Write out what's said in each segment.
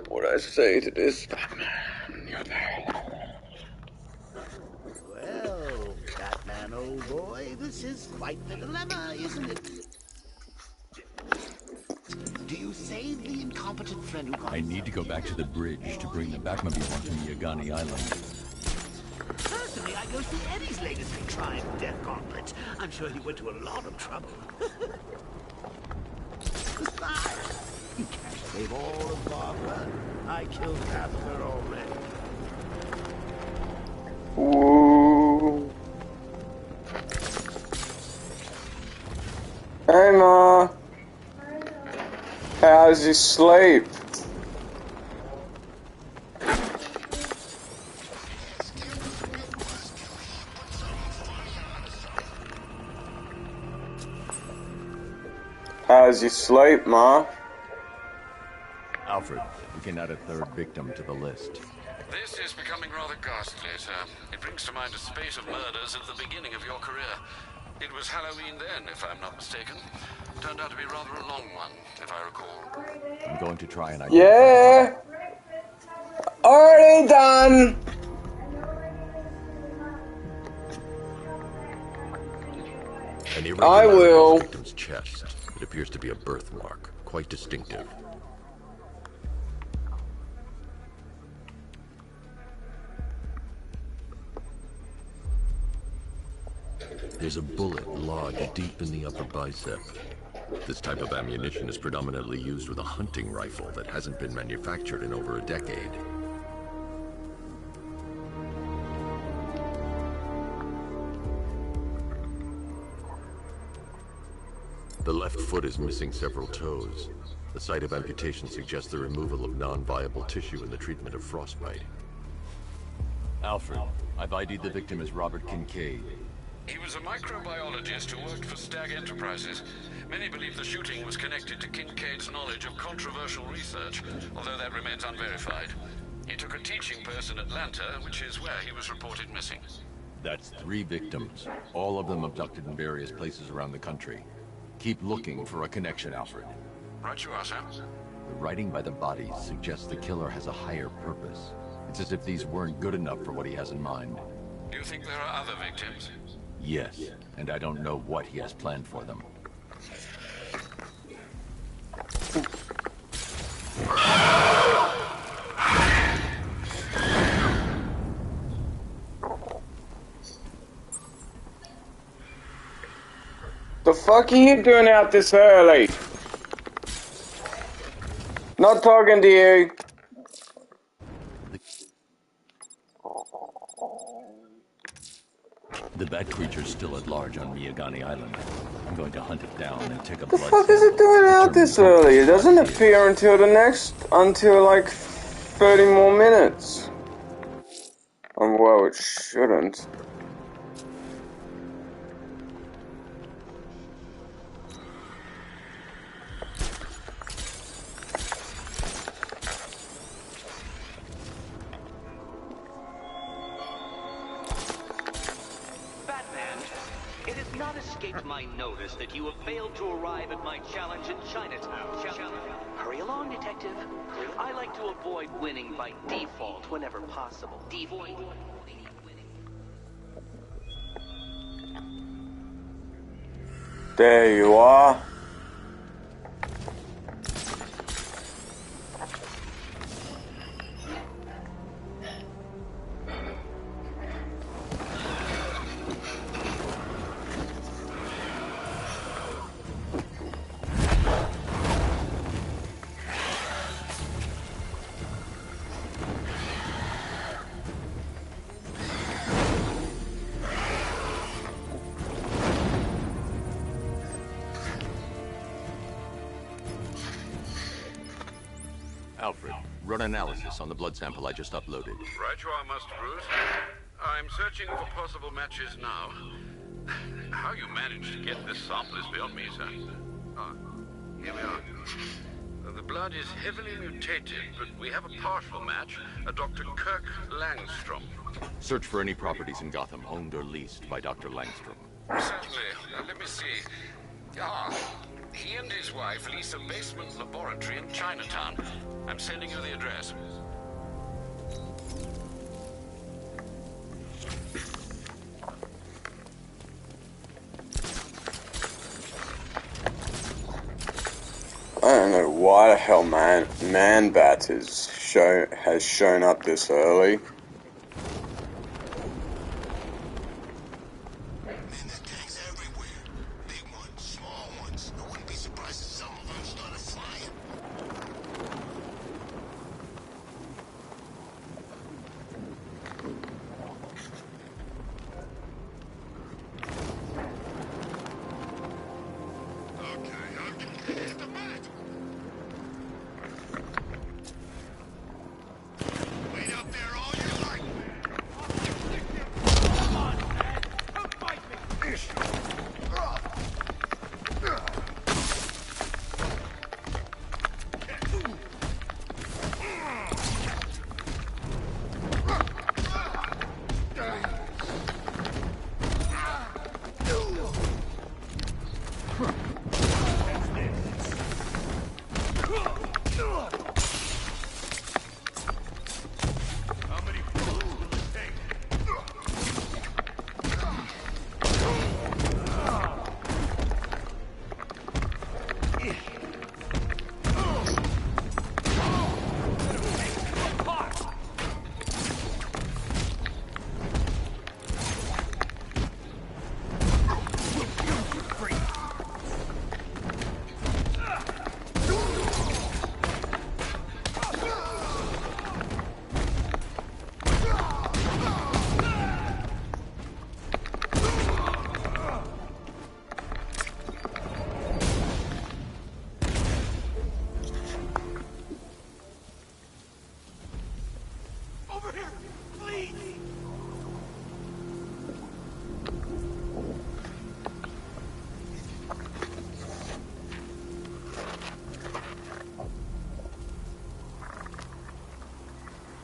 What I say to this, Batman? You're Well, Batman, old boy, this is quite the dilemma, isn't it? Do you save the incompetent friend who got... I need to go back to the bridge to bring the Batmobile onto Miyagani Island. Personally, I go through Eddie's latest contrived death gauntlet. I'm sure he went to a lot of trouble. Besides, you can't save all of Barbara. I killed half of her already. Ooh. Hey, Ma. How's your sleep? How's your sleep, Ma? Alfred, we can add a third victim to the list. This is becoming rather ghastly, sir. It brings to mind a spate of murders at the beginning of your career. It was Halloween then, if I'm not mistaken. Turned out to be rather a long one, if I recall. I'm going to try and identify... Yeah! Already done! An I irregularity will. on the victim's chest. It appears to be a birthmark, quite distinctive. There's a bullet lodged deep in the upper bicep. This type of ammunition is predominantly used with a hunting rifle that hasn't been manufactured in over a decade. The left foot is missing several toes. The site of amputation suggests the removal of non-viable tissue in the treatment of frostbite. Alfred, I've ID'd the victim as Robert Kincaid. He was a microbiologist who worked for Stag Enterprises. Many believe the shooting was connected to Kincaid's knowledge of controversial research, although that remains unverified. He took a teaching post in Atlanta, which is where he was reported missing. That's 3 victims, all of them abducted in various places around the country. Keep looking for a connection, Alfred. Right you are, sir. The writing by the bodies suggests the killer has a higher purpose. It's as if these weren't good enough for what he has in mind. Do you think there are other victims? Yes, and I don't know what he has planned for them. The fuck are you doing out this early? Not talking to you. The bat creature's still at large on Miyagani Island. I'm going to hunt it down and take a The blood fuck is it sample doing to out determine this who early? It its doesn't life is. appear until like 30 more minutes. Well, it shouldn't. My notice that you have failed to arrive at my challenge in Chinatown. Hurry along, detective. I like to avoid winning by default whenever possible. There you are. Alfred, run analysis on the blood sample I just uploaded. Right you are, Master Bruce. I'm searching for possible matches now. How you managed to get this sample is beyond me, sir. Ah, here we are. The blood is heavily mutated, but we have a partial match, a Dr. Kirk Langstrom. Search for any properties in Gotham owned or leased by Dr. Langstrom. Certainly. Let me see. Ah, he and his wife lease a basement laboratory in Chinatown. I'm sending you the address. I don't know why the hell Man-Bat has shown up this early.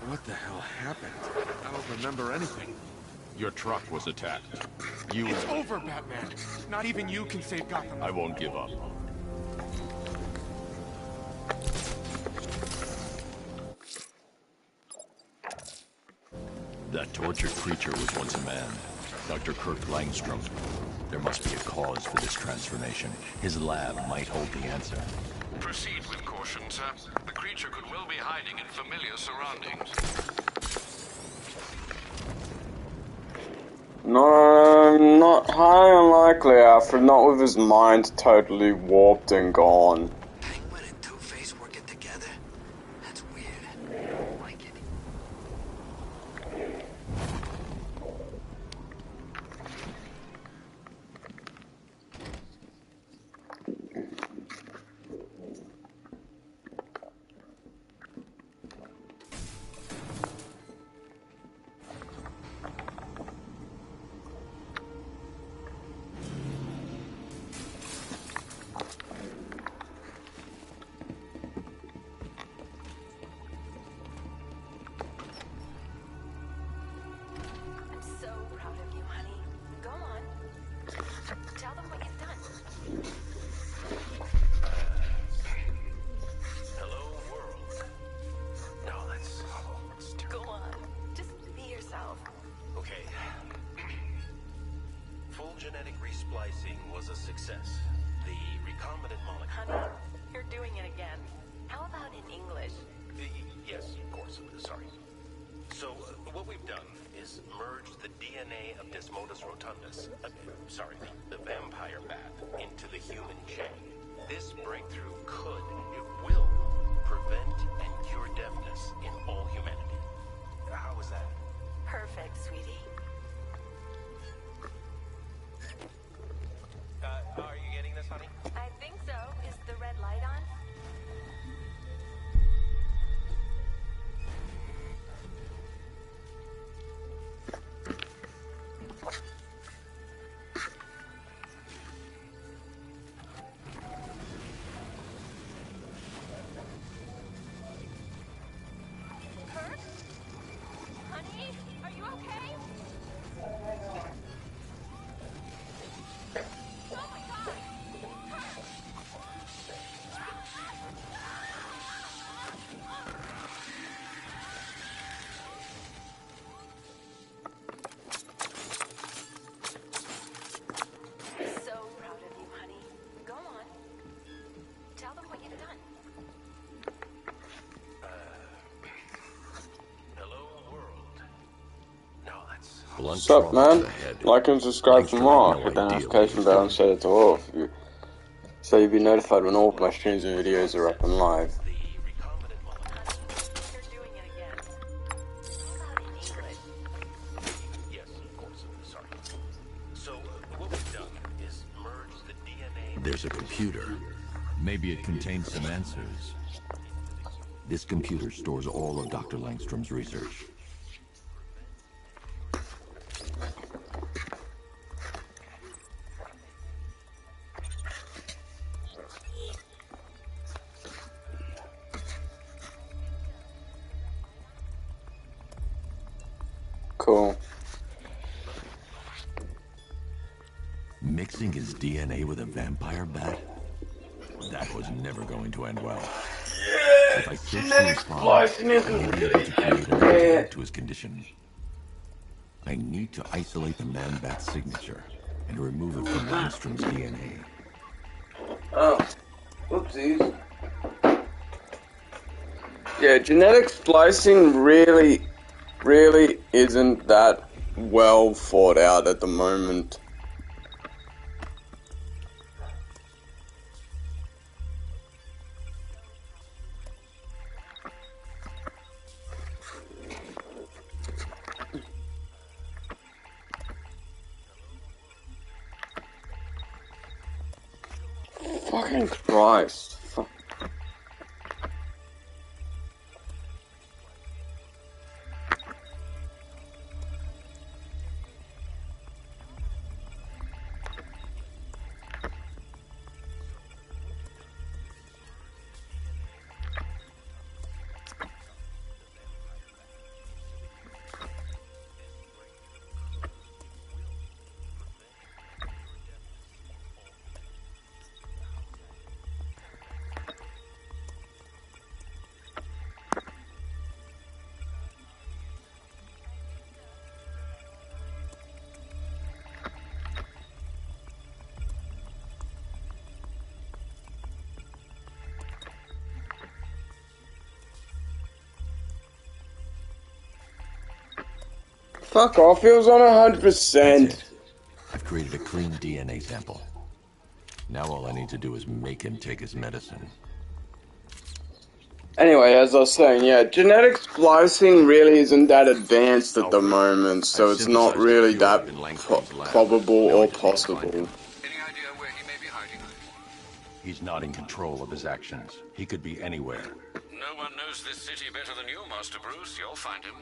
What the hell happened? I don't remember anything. Your truck was attacked. It's over, Batman. Not even you can save Gotham. I won't give up. That tortured creature was once a man. Dr. Kirk Langstrom. There must be a cause for this transformation. His lab might hold the answer. Proceed with caution, sir. The creature could well be hiding in familiar surroundings. No, not highly unlikely, Alfred. Not with his mind totally warped and gone. Penguin and Two-Face working together? That's weird. I don't like it. Genetic resplicing was a success. The recombinant molecule... Honey, you're doing it again. How about in English? Yes, of course. Sorry. So, what we've done is merge the DNA of Desmodus rotundus, the vampire bat, into the human chain. This breakthrough could, it will, prevent and cure deafness in all humanity. How is that? Perfect, sweetie. Are you getting this, honey? I think so. Is the red light on? blunt What's up, trauma to man? the head. Like and subscribe for Langstrom more. had no Hit the idea what he notification was bell doing. and set it to all. So you'll be notified when all of my streams and videos are up and live. The recombinant molecule. You're doing it again. How about in English? Yes, of course. Sorry. So, what we've done is merge the DNA... There's a computer. Maybe it contains some answers. This computer stores all of Dr. Langstrom's research. Cool. Mixing his DNA with a vampire bat? That was never going to end well. If I search for his father, I may be able to create an antidote to his condition. I need to isolate the man-bat signature and remove it from Langstrom's DNA. Oh, whoopsies. Yeah, genetic splicing really isn't that well thought out at the moment. Fucking Christ. Fuck. Fuck off, he was on 100%. That's it. I've created a clean DNA sample. Now all I need to do is make him take his medicine. Anyway, as I was saying, yeah, genetic splicing really isn't that advanced at the moment, so it's not really that probable or possible. Any idea where he may be hiding? He's not in control of his actions. He could be anywhere. No one knows this city better than you, Master Bruce. You'll find him.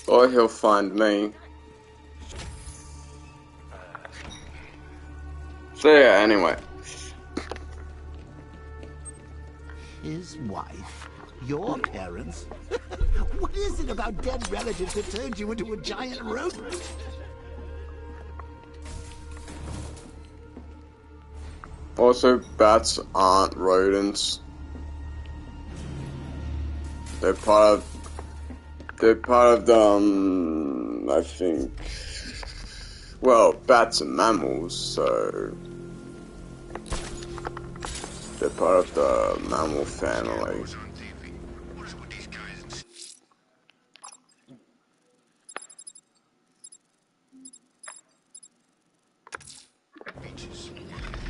Or he'll find me. So yeah, anyway. His wife? Your parents? What is it about dead relatives that turned you into a giant rodent? Also, bats aren't rodents. They're part of the, I think, well, bats are mammals, so they're part of the mammal family.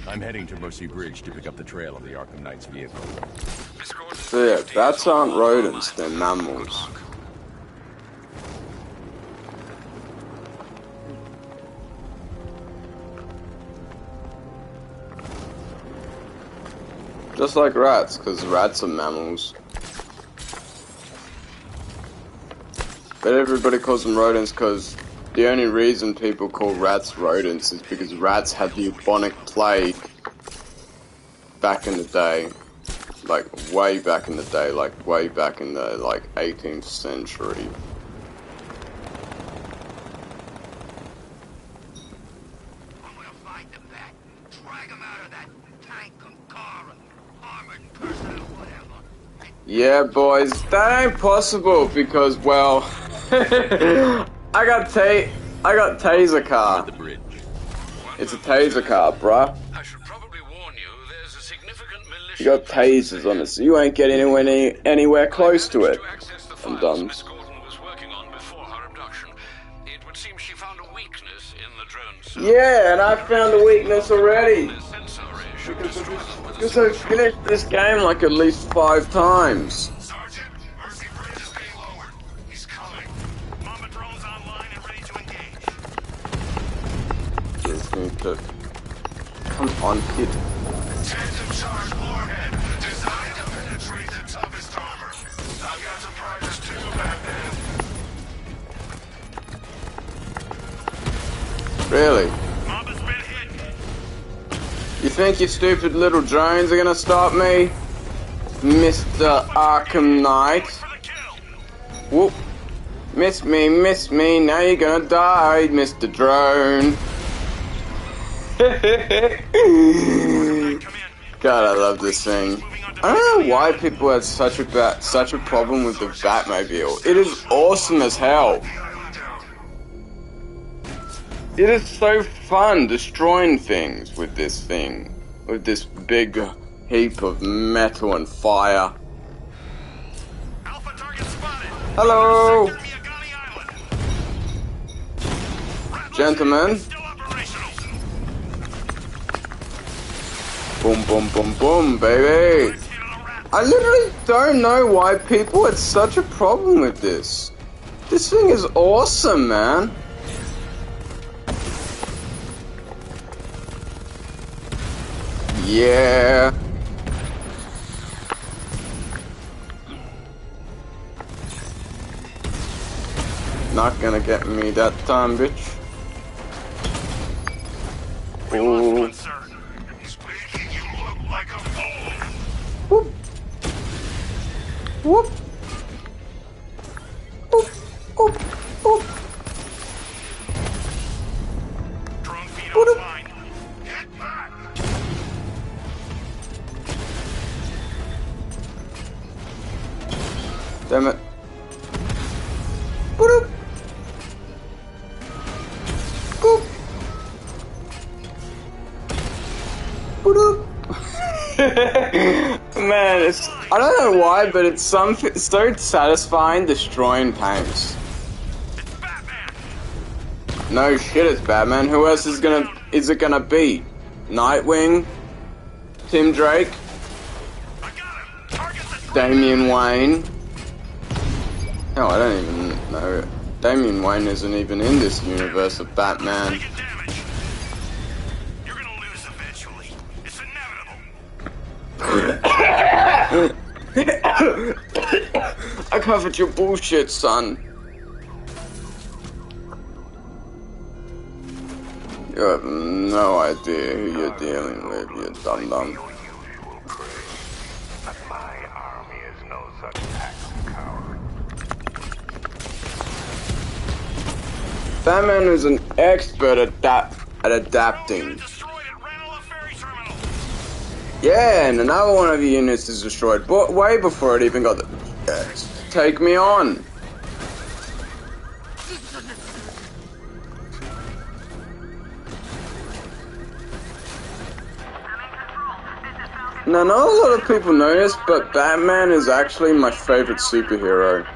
I'm heading to Mercy Bridge to pick up the trail of the Arkham Knight's vehicle. So yeah, bats aren't rodents, they're mammals. Just like rats, because rats are mammals. But everybody calls them rodents because the only reason people call rats rodents is because rats had the bubonic plague back in the day. Like, way back in the day, like, way back in the, like, 18th century. Yeah, boys, that ain't possible because, well, I got taser car. It's a taser car, bruh. I should probably warn you, there's a significant militia. You got tasers on it, so you ain't getting anywhere close to it. I'm done. Miss Gordon was working on before her abduction, sir. Yeah, and I found a weakness already. This sensor array should Because destroy them when I finished this game like at least 5 times. Sergeant, Mercy Bridge is being lowered. He's coming. Mama drone's online and ready to engage. Just need to... Come on, kid. Tandem charge warhead. Designed to penetrate the toughest armor. I've got surprises too, Batman. Really? Mama's been hit. You think your stupid little drones are gonna stop me? Mr. Arkham Knight? For the kill. Whoop. Miss me, now you're gonna die, Mr. Drone. God, I love this thing. I don't know why people had such a problem with the Batmobile. It is awesome as hell. It is so fun destroying things with this thing. With this big heap of metal and fire. Alpha target spotted. Hello, Miyagani Island. gentlemen. Still operational. Boom, boom, boom, boom, baby. I literally don't know why people had such a problem with this. This thing is awesome, man. Yeah. Not gonna get me that time, bitch. Ooh. Sir. He's making you look like a fool. Whoop. Whoop. Whoop. Whoop. Whoop. Drone feed offline. Get back. Damn it. Boop. Boop. Boop. Man, it's, I don't know why, but it's so satisfying destroying tanks. It's Batman. No shit, it's Batman. Who else is it gonna be? Nightwing? Tim Drake? I got him. Target the Damian Wayne? No, I don't even know. Damian Wayne isn't even in this universe of Batman. taking damage. You're gonna lose eventually. It's inevitable. I covered your bullshit, son. You have no idea who you're dealing with, you dum-dum. But my army is no such passive coward. Batman is an expert at adapting. Destroyed at Ranelagh Ferry Terminal. Yeah, and another one of your units is destroyed, but way before it even got the... Take me on. Now, not a lot of people know this, but Batman is actually my favorite superhero.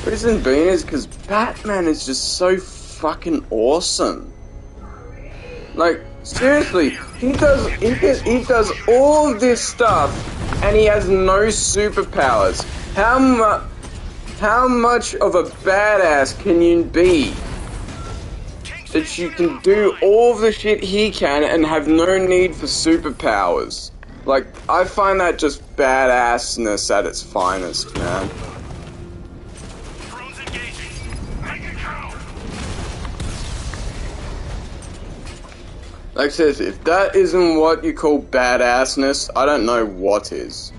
Reason being is because Batman is just so fucking awesome. Like, seriously, he does all of this stuff, and he has no superpowers. How much of a badass can you be that you can do all of the shit he can and have no need for superpowers? Like, I find that just badassness at its finest, man. Drones engaging. Make it count. Like, seriously, if that isn't what you call badassness, I don't know what is.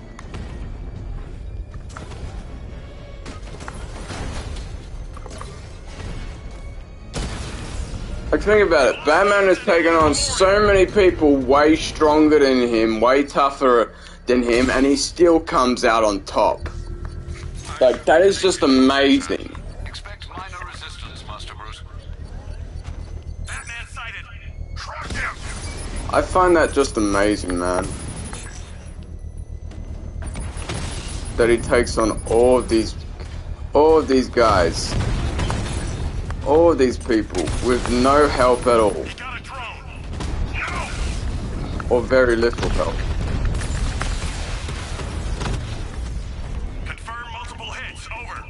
Like, think about it. Batman has taken on so many people way stronger than him, way tougher than him, and he still comes out on top. Like, that is just amazing. Expect minor resistance, Master Bruce. Batman sighted. Crush him. I find that just amazing, man. That he takes on all of these guys. All of these people with no help at all. Got a drone. No! Or very little help. Confirm multiple hits. Over.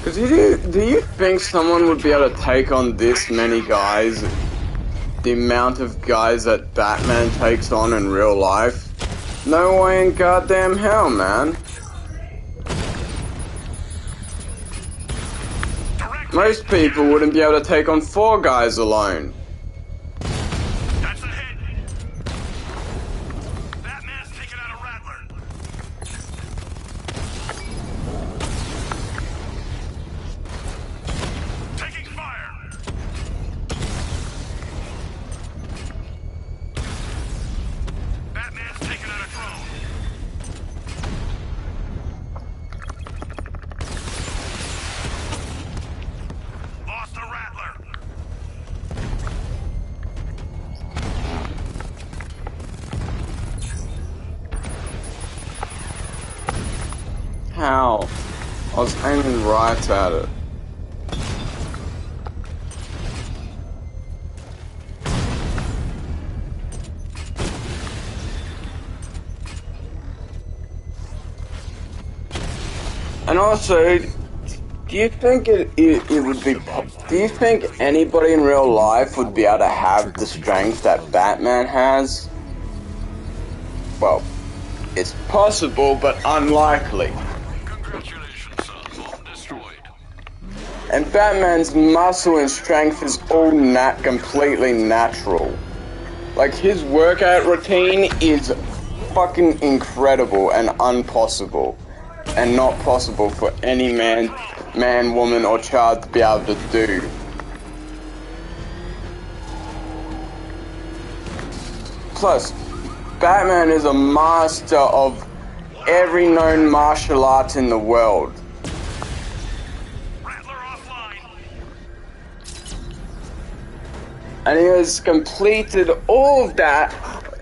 Because do you think someone would be able to take on this many guys? The amount of guys that Batman takes on in real life? No way in goddamn hell, man. Most people wouldn't be able to take on 4 guys alone. That's a hit. Batman's taken out a Rattler. Taking fire. Batman's taken out a drone. Lost a Rattler. How? I was aiming right at it. And also, do you think it would be... Do you think anybody in real life would be able to have the strength that Batman has? Well, it's possible, but unlikely. Congratulations, son. Bomb destroyed. And Batman's muscle and strength is all completely natural. Like, his workout routine is fucking incredible and impossible. And not possible for any man, woman, or child to be able to do. Plus, Batman is a master of every known martial art in the world. Rattler offline. And he has completed all of that,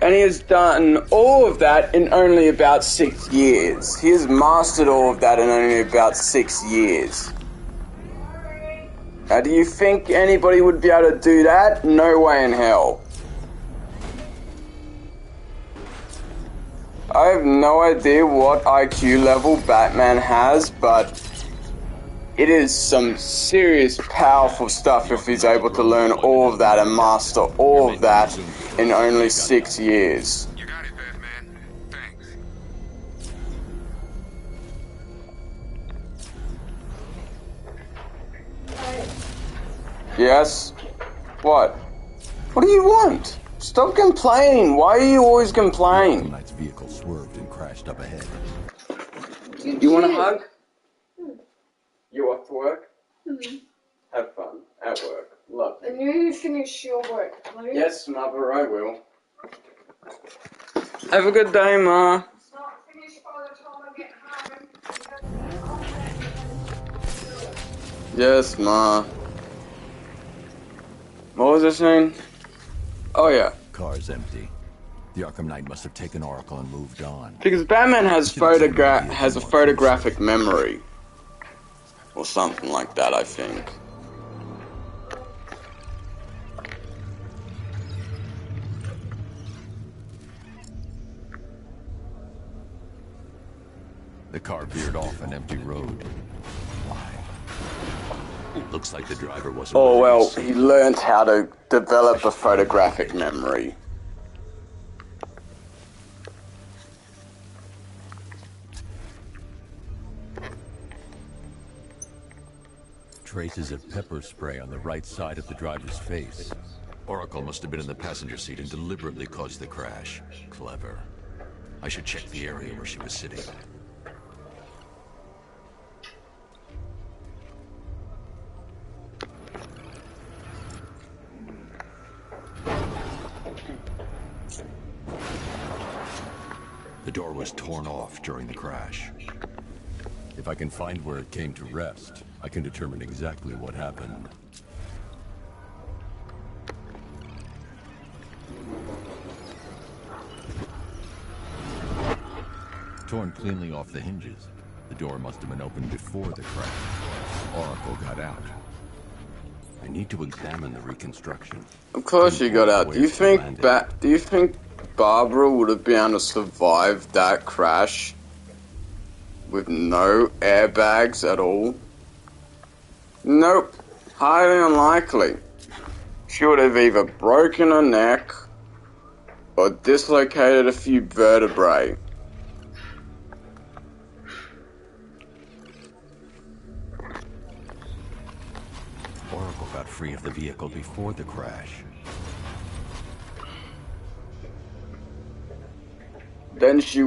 and he has done all of that in only about 6 years. He has mastered all of that in only about 6 years. Now, do you think anybody would be able to do that? No way in hell. I have no idea what IQ level Batman has, but it is some serious powerful stuff if he's able to learn all of that and master all of that in only 6 years. You got it, Batman. Thanks. Yes? What? What do you want? Stop complaining. Why are you always complaining? Knight's vehicle swerved and crashed up ahead. You want a hug? You off to work? Have fun at work. Love you. And you finish your work, please. Yes, Mother, I will. Have a good day, Ma. It's not finished by the time I get home. Yes, Ma. What was I saying? Oh, yeah. Car's empty. The Arkham Knight must have taken Oracle and moved on. Because Batman has a photographic memory. Or something like that, I think. The car veered off an empty road. Why? Looks like the driver wasn't... Oh, well, he learned how to develop a photographic memory. Traces of pepper spray on the right side of the driver's face. Oracle must have been in the passenger seat and deliberately caused the crash. Clever. I should check the area where she was sitting. The door was torn off during the crash. If I can find where it came to rest, I can determine exactly what happened. torn cleanly off the hinges. The door must have been opened before the crash. Oracle got out. I need to examine the reconstruction. Of course she got out. Do you think Barbara would have been able to survive that crash with no airbags at all? Nope. Highly unlikely. She would have either broken her neck or dislocated a few vertebrae. Oracle got free of the vehicle before the crash. Then she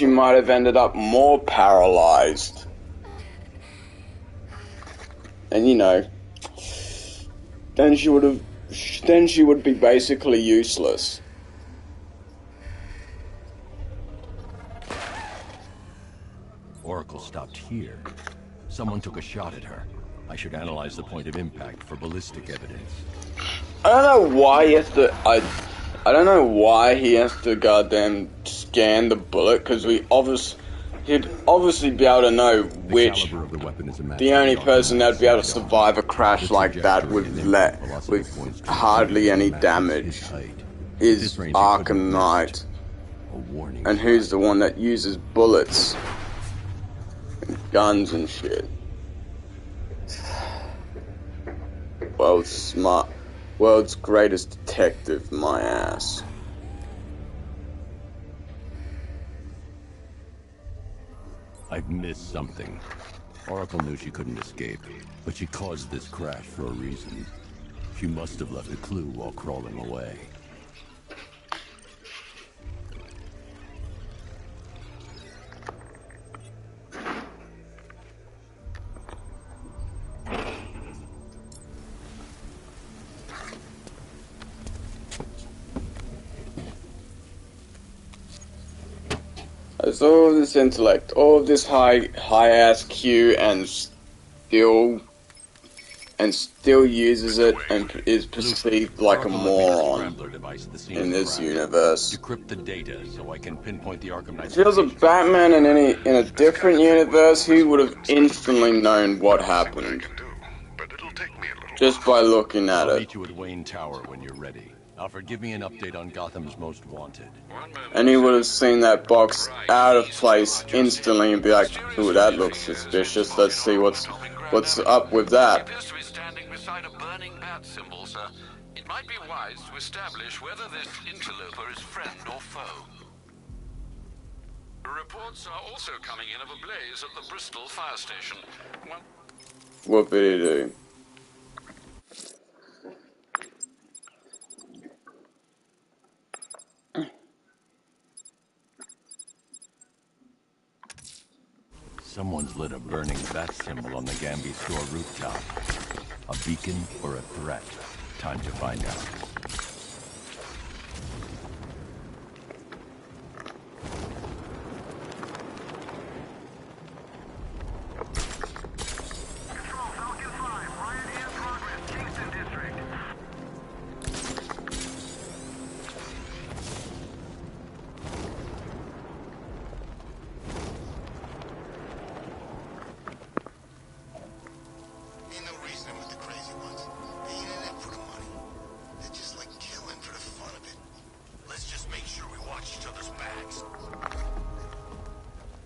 might have ended up more paralyzed. And you know, then she would be basically useless. Oracle stopped here. Someone took a shot at her. I should analyze the point of impact for ballistic evidence. I don't know why he has to. I don't know why he has to goddamn scan the bullet, because he'd obviously be able to know which. The only person that'd be able to survive a crash like that with hardly any damage is Arkham Knight. And who's the one that uses bullets and guns and shit? World's greatest detective, my ass. I've missed something. Oracle knew she couldn't escape, but she caused this crash for a reason. She must have left a clue while crawling away. There's all of this intellect, all of this high ass Q, and still uses it and is perceived like a moron in this universe. Decrypt the data so I can pinpoint the Arkham Knight. If he was a Batman in a different universe, he would have instantly known what happened just by looking at I'll it. meet you at Wayne Tower when you're ready. Alfred, give me an update on Gotham's Most Wanted. And he would have seen that box out of place instantly and be like, "Ooh, that looks suspicious. Let's see what's up with that." Appears to be standing beside a burning bat symbol, sir. It might be wise to establish whether this interloper is friend or foe. Reports are also coming in of a blaze at the Bristol fire station. What did he do? Someone's lit a burning bat symbol on the Gamby store rooftop. A beacon or a threat? Time to find out.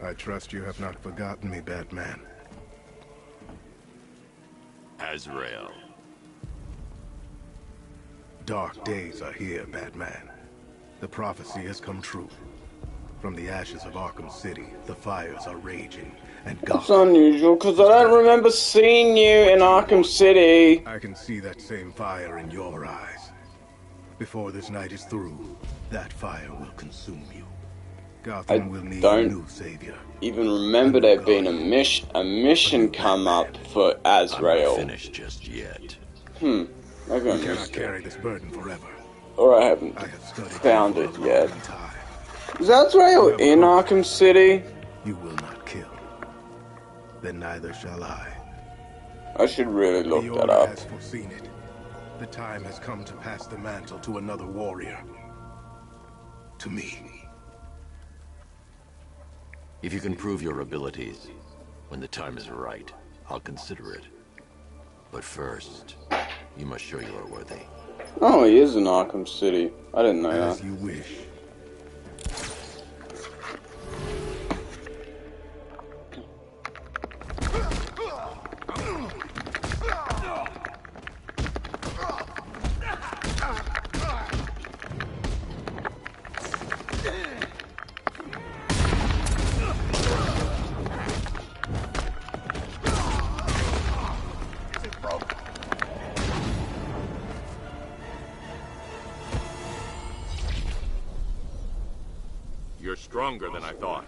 I trust you have not forgotten me, Batman. Azrael. Dark days are here, Batman. The prophecy has come true. From the ashes of Arkham City, the fires are raging, and That's unusual, because I don't remember seeing you in Arkham City. I can see that same fire in your eyes. Before this night is through, that fire will consume you. Gotham will need a new savior. Even remember there being a mission come up for Azrael. I'm not finished just yet. You cannot carry this burden forever. Or I haven't found it yet. Is Azrael in Arkham City? You will not kill. Then neither shall I. I should really look the that Order up. has foreseen it. The time has come to pass the mantle to another warrior. To me. If you can prove your abilities, when the time is right, I'll consider it. But first, you must show you are worthy. Oh, he is in Arkham City. I didn't know As that. you wish. You're stronger than I thought.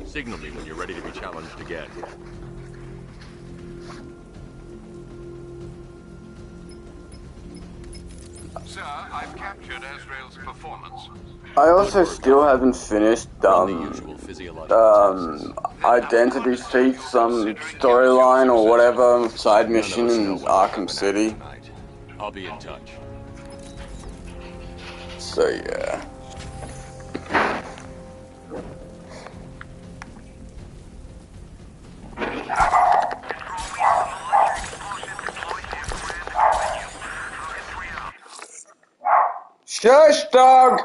Signal me when you're ready to be challenged again. Sir, I've captured Azrael's performance. I also still haven't finished Identity Thief, some storyline or whatever side mission in Arkham City. I'll be in touch. So yeah. Shush, dog!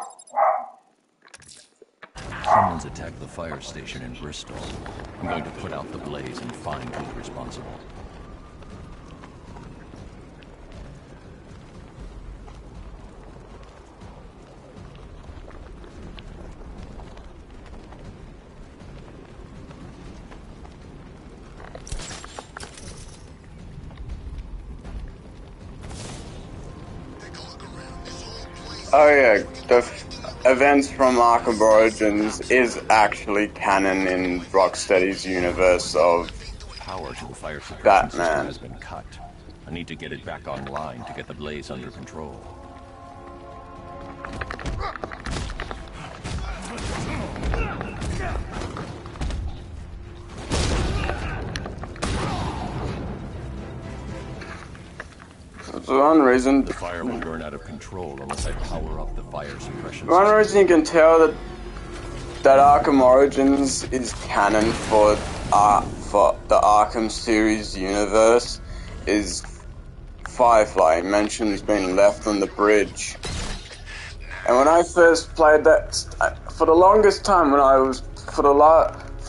Someone's attacked the fire station in Bristol. I'm going to put out the blaze and find who's responsible. Oh yeah, the events from Arkham Origins is actually canon in Rocksteady's universe of Power to the fire suppression system Batman. has been cut. I need to get it back online to get the blaze under control. For one reason, The fire will burn out of control unless I power up the fire suppression one system. reason you can tell that Arkham Origins is canon for the Arkham series universe is Firefly mentions being left on the bridge. And when I first played that, for the longest time for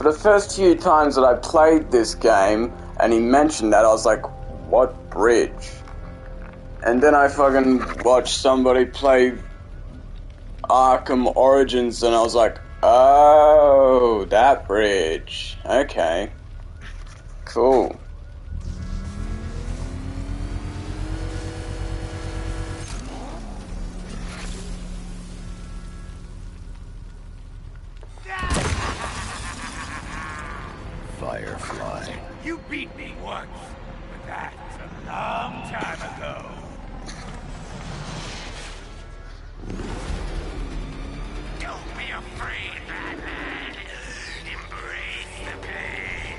the first few times that I played this game and he mentioned that, I was like, what bridge? And then I fucking watched somebody play Arkham Origins and I was like, oh, that bridge. Okay. Cool. Firefly. You beat me once, but that's a long time ago. Don't be afraid, Batman. Embrace the pain.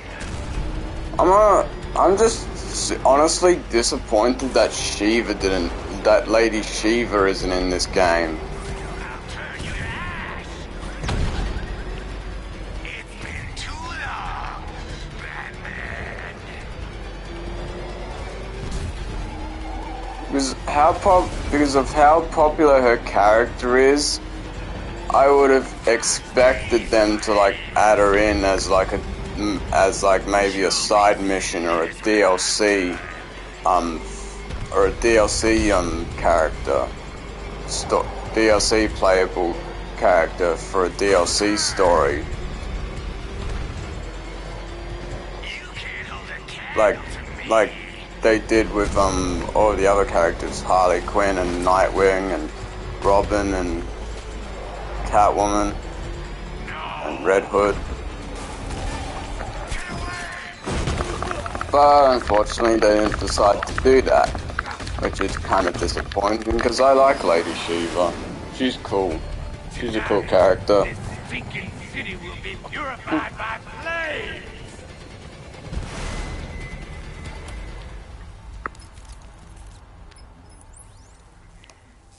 I'm just honestly disappointed that that Lady Shiva isn't in this game. Because of how popular her character is, I would have expected them to like add her in as like maybe a side mission or a DLC character, DLC playable character for a DLC story. Like they did with all the other characters, Harley Quinn and Nightwing and Robin and Catwoman and Red Hood. But unfortunately they didn't decide to do that, which is kind of disappointing because I like Lady Shiva. She's cool. She's a cool character. This stinking city will be purified by blaze.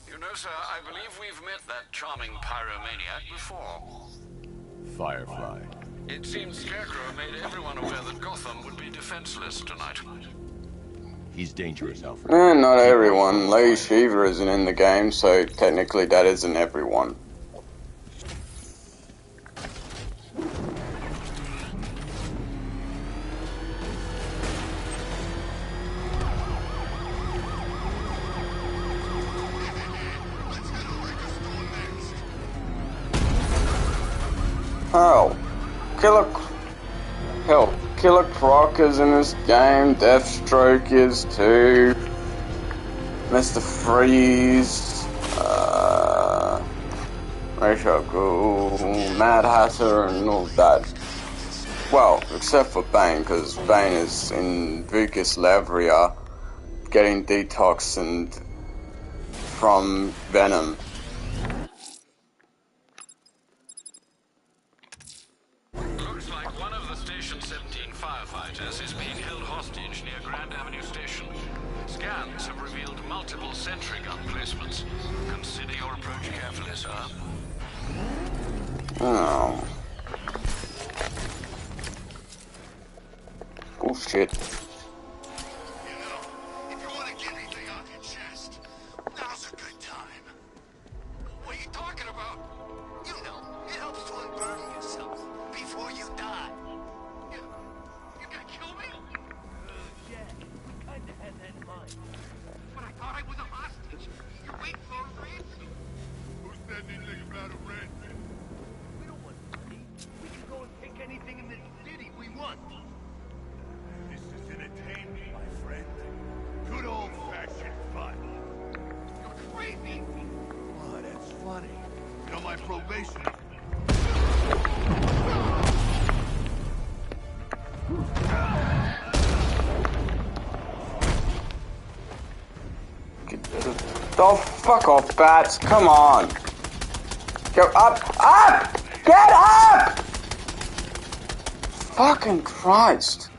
You know, sir, I believe we've met that charming pyromaniac before. Firefly. It seems Scarecrow made everyone aware that Gotham would be defenseless tonight. He's dangerous, Alfred. Not everyone. Lady Shiva isn't in the game, so technically that isn't everyone. Oh, Killer Croc is in this game, Deathstroke is too, Mr. Freeze, Ra's al Ghul, Mad Hatter and all that. Well, except for Bane, because Bane is in Vicus Lavria getting detoxed from Venom. Looks like one of the Station 17 firefighters is being held hostage near Grand Avenue Station. Scans have revealed multiple sentry gun placements. Consider your approach carefully, sir. Oh. Bullshit. You know, if you want to get anything off your chest, now's a good time. What are you talking about? You know, it helps to unburden yourself before you die. You gonna kill me? Yeah, I kinda had that in mind. But I thought I was a hostage. You're waiting for a ransom. Who said anything about a ransom? We don't want money. We can go and pick anything in this city we want. This is entertainment, my friend. Good old-fashioned fun. You're crazy! Oh, that's funny. You know, my probation Oh, fuck off, bats. Come on. Go up. Up! Get up! Fucking Christ.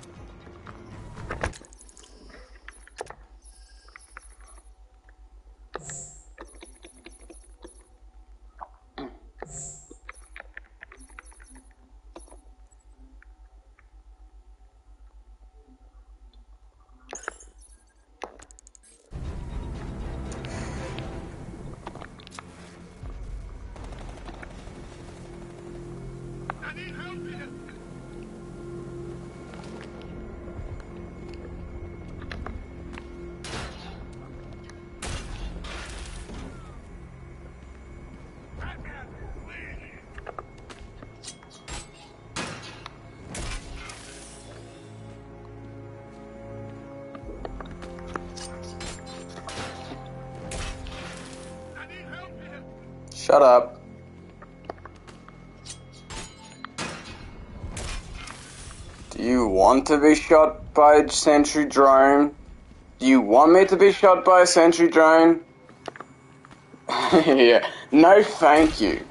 Shut up. Do you want to be shot by a sentry drone? Do you want me to be shot by a sentry drone? Yeah. No, thank you.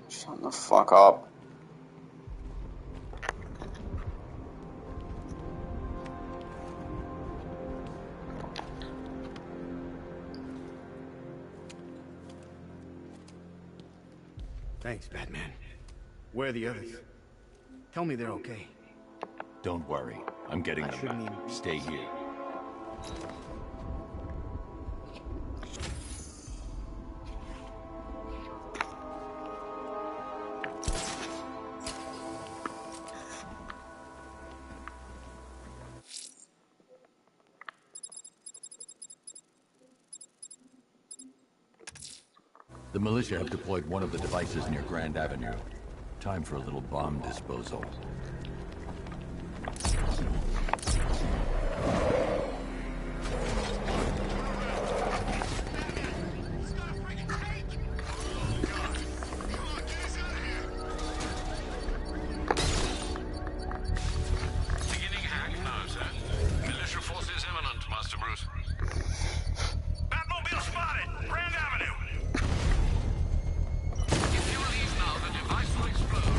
Shut the fuck up. Thanks, Batman. Where are the others? Tell me they're okay. Don't worry. I'm getting them back. Stay here. The militia have deployed one of the devices near Grand Avenue. Time for a little bomb disposal. Beginning hack now, sir. Militia forces imminent, Master Bruce. Batmobile spotted! Grand Avenue! If you leave now, the device will explode.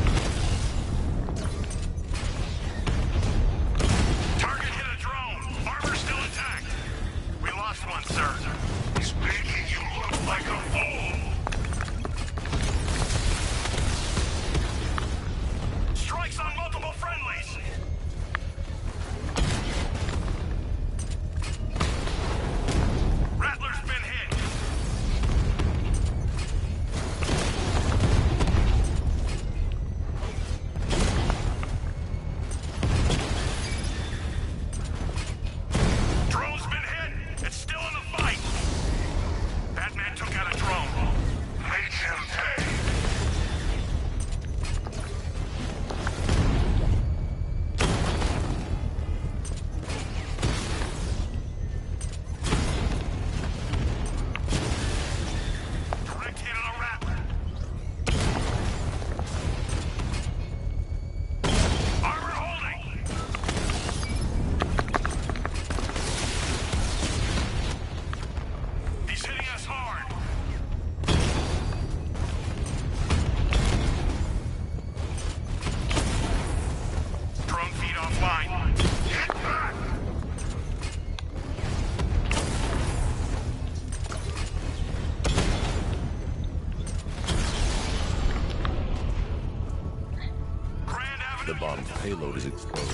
The bomb's payload is exposed.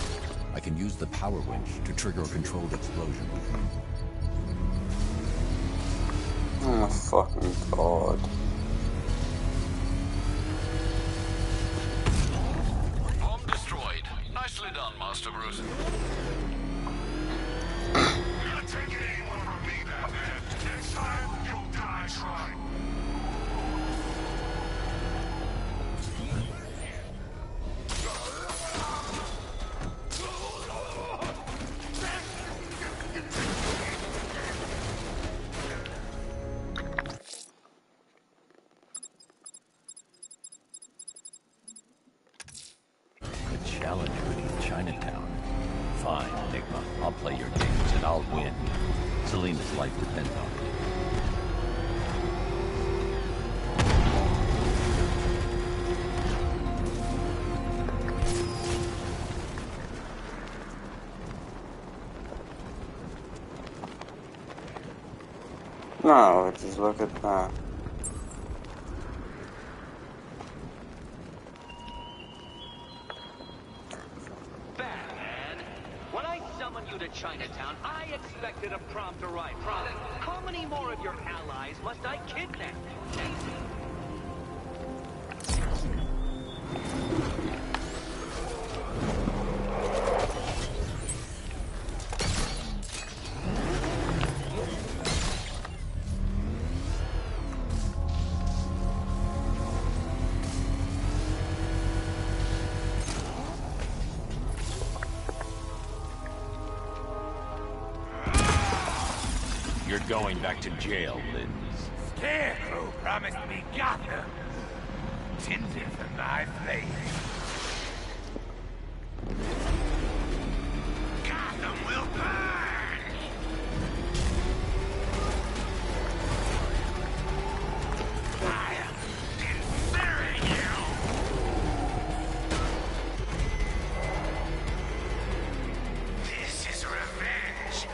I can use the power winch to trigger a controlled explosion. Oh my fucking god. Bomb destroyed. Nicely done, Master Bruce. You're not taking anyone from me, Batman. Next time, you'll die trying. A challenge beneath Chinatown. Fine, Enigma. I'll play your games and I'll win. Selena's life depends on it. No, just look at that. Batman, when I summoned you to Chinatown, I expected a prompt arrival. How many more of your allies must I kidnap? You're going back to jail, Liz. Scarecrow promised me Gotham. Tinder for my flame. Gotham will burn! I am considering you! This is revenge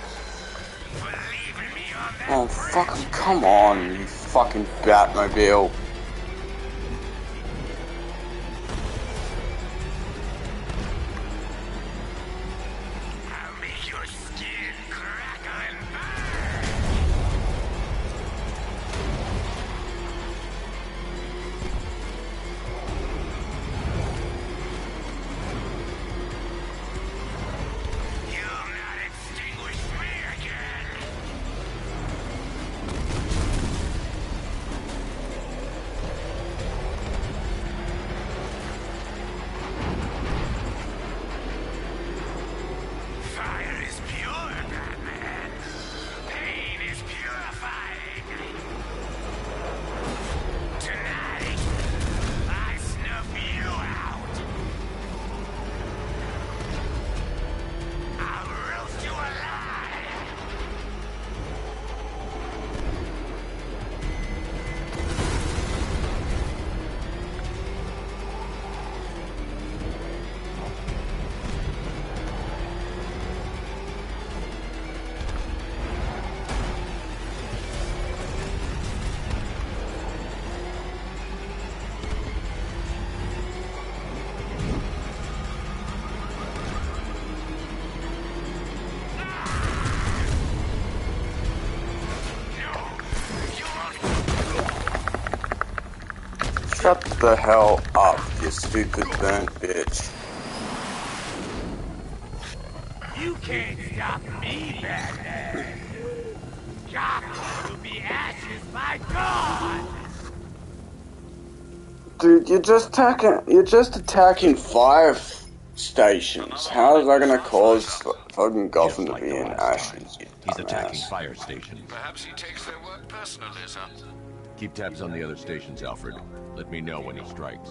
for leaving me on that Oh fucking come on, you fucking Batmobile. I'll make your skin crackle and burn! You'll not extinguish me again! Fire is pure, Batman. Pain is purifying. Tonight, I snuff you out. I'll roast you alive. Shut the hell up, you stupid burnt bitch. You can't stop me, Batman. Gotham will be ashes by dawn. Dude, you're just attacking fire stations. How is that gonna cause fucking Gotham to like be the in last time. ashes, you He's attacking dumbass? fire stations. Perhaps he takes their work personally, sir. Keep tabs on the other stations, Alfred. Let me know when he strikes.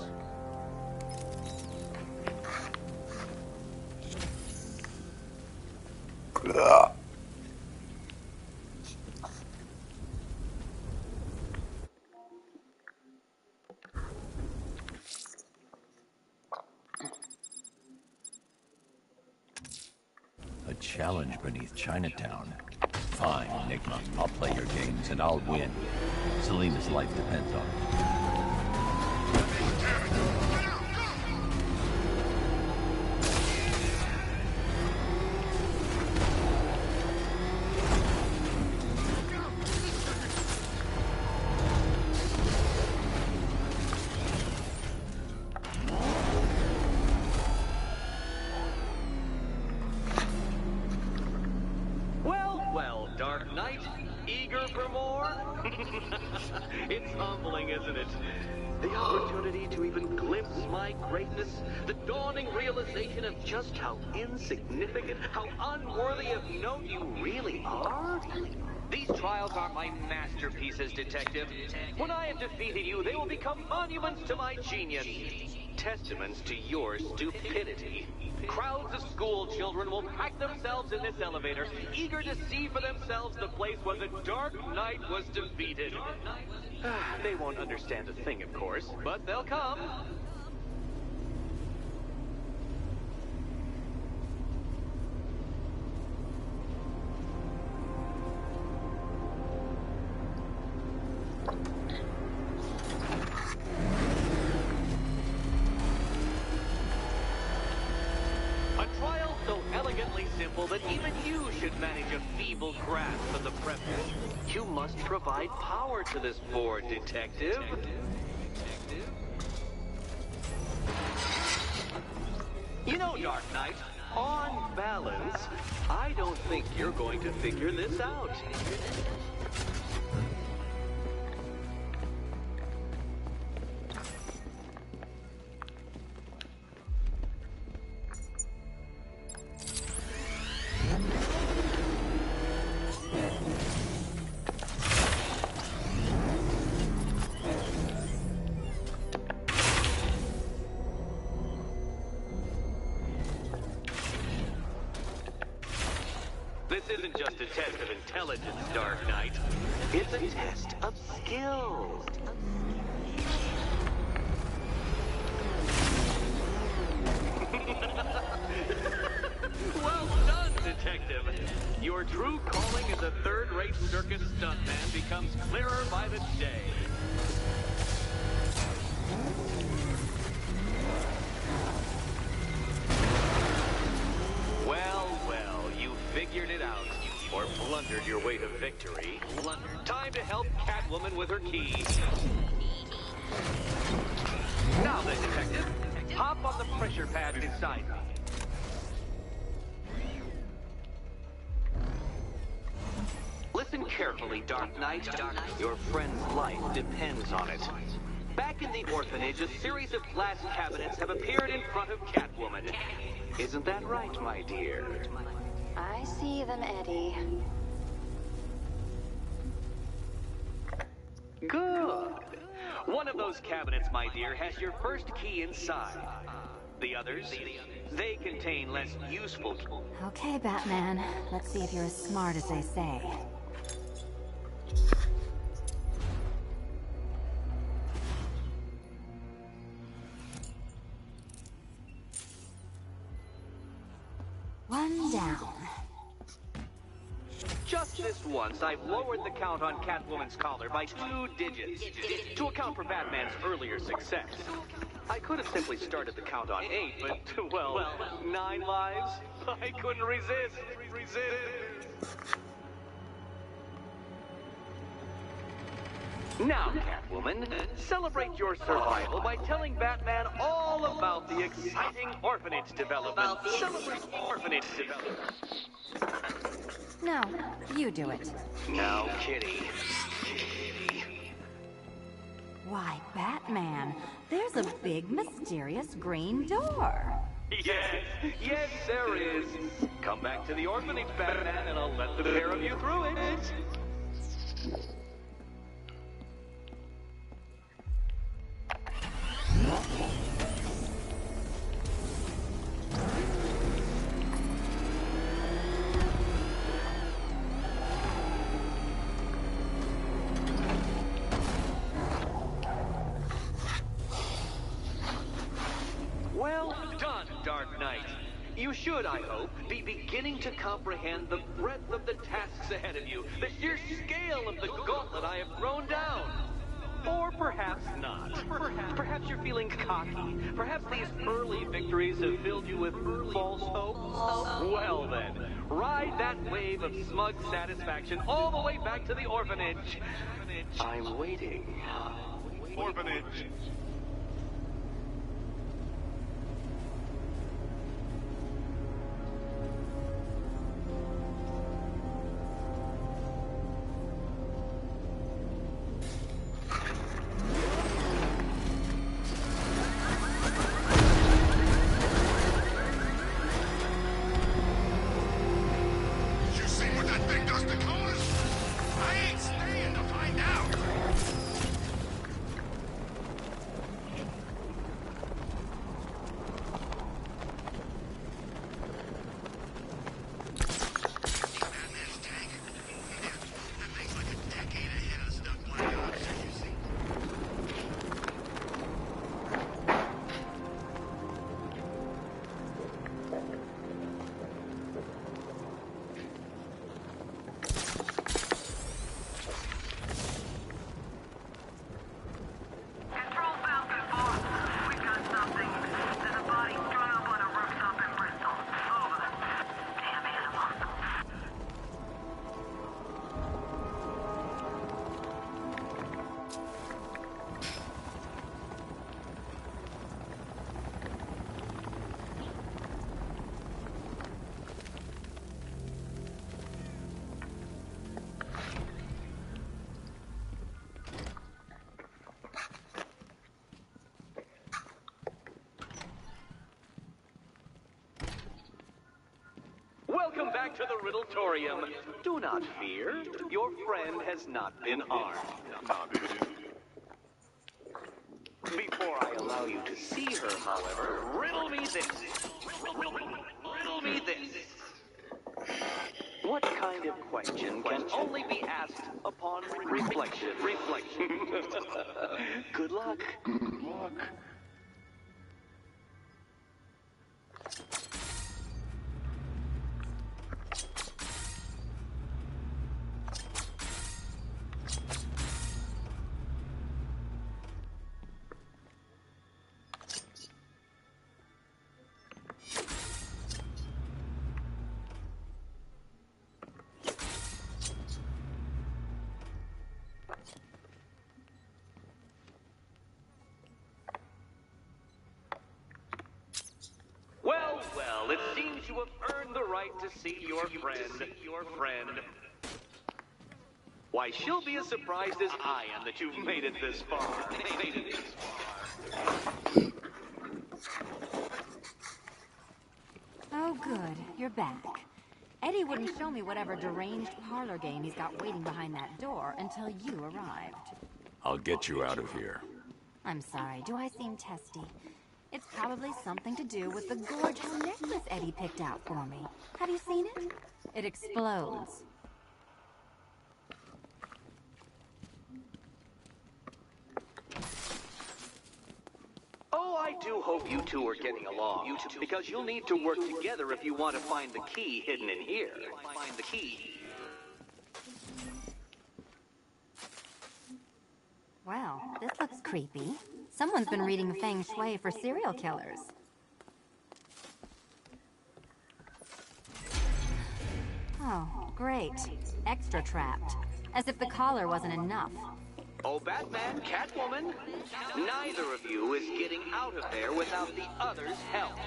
Ugh. A challenge beneath Chinatown. Fine, Enigma. I'll play your games and I'll win. Selena's life depends on it. thrilling, isn't it? The opportunity to even glimpse my greatness, the dawning realization of just how insignificant, how unworthy of note you really are. These trials are my masterpieces, Detective. When I have defeated you, they will become monuments to my genius. Testaments to your stupidity. Crowds of school children will pack themselves in this elevator, eager to see for themselves the place where the Dark Knight was defeated. They won't understand a thing, of course, but they'll come. That even you should manage a feeble grasp of the premise. You must provide power to this board, Detective. You know, Dark Knight, on balance, I don't think you're going to figure this out. This isn't just a test of intelligence, Dark Knight. It's a test of skill. Well done, Detective. Your true calling as a third-rate circus stuntman becomes clearer by the day. Well, you figured it out. Or blundered your way to victory. Time to help Catwoman with her key. Now then, Detective, hop on the pressure pad beside me. Listen carefully, Dark Knight. Your friend's life depends on it. Back in the orphanage, a series of glass cabinets have appeared in front of Catwoman. Isn't that right, my dear? I see them, Eddie. Good. One of those cabinets, my dear, has your first key inside. The others, they contain less useful... Okay, Batman. Let's see if you're as smart as they say. One down. Just this once, I've lowered the count on Catwoman's collar by 2 digits to account for Batman's earlier success. I could have simply started the count on 8, but, well, 9 lives? I couldn't resist. Now, Catwoman, celebrate your survival by telling Batman all about the exciting orphanage development. Celebrate orphanage development. No, you do it. Now, Kitty. Why, Batman, there's a big, mysterious green door. Yes, there is. Come back to the orphanage, Batman, and I'll let the pair of you through it. Well done, Dark Knight. You should, I hope, be beginning to comprehend the breadth of the tasks ahead of you, the sheer scale of the gauntlet I have thrown down. Or perhaps not. Perhaps you're feeling cocky. Perhaps these early victories have filled you with false hope. Well then, ride that wave of smug satisfaction all the way back to the orphanage. I'm waiting. Orphanage. Riddletorium. Do not fear. Your friend has not been harmed. Before I allow you to see her, however, riddle me this. Riddle me this. What kind of question can only be asked upon reflection? Good luck. Good luck. Well, it seems you have earned the right to see your friend. Why, she'll be as surprised as I am that you've made it this far. Oh, good. You're back. Eddie wouldn't show me whatever deranged parlor game he's got waiting behind that door until you arrived. I'll get you out of here. I'm sorry, do I seem testy? It's probably something to do with the gorgeous necklace Eddie picked out for me. Have you seen it? It explodes. Oh, I do hope you two are getting along, because you'll need to work together if you want to find the key hidden in here. Find the key. Well, this looks creepy. Someone's been reading Feng Shui for serial killers. Oh, great. Extra trapped. As if the collar wasn't enough. Oh, Batman, Catwoman, neither of you is getting out of there without the other's help.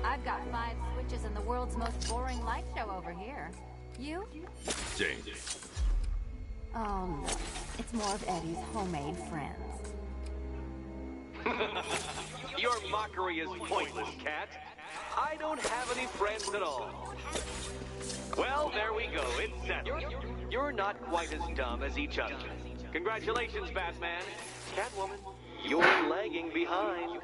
I've got 5 switches in the world's most boring light show over here. You? James. Oh, no. It's more of Eddie's homemade friends. Your mockery is pointless, Cat. I don't have any friends at all. Well, there we go. It's settled. You're not quite as dumb as each other. Congratulations, Batman. Catwoman, you're lagging behind.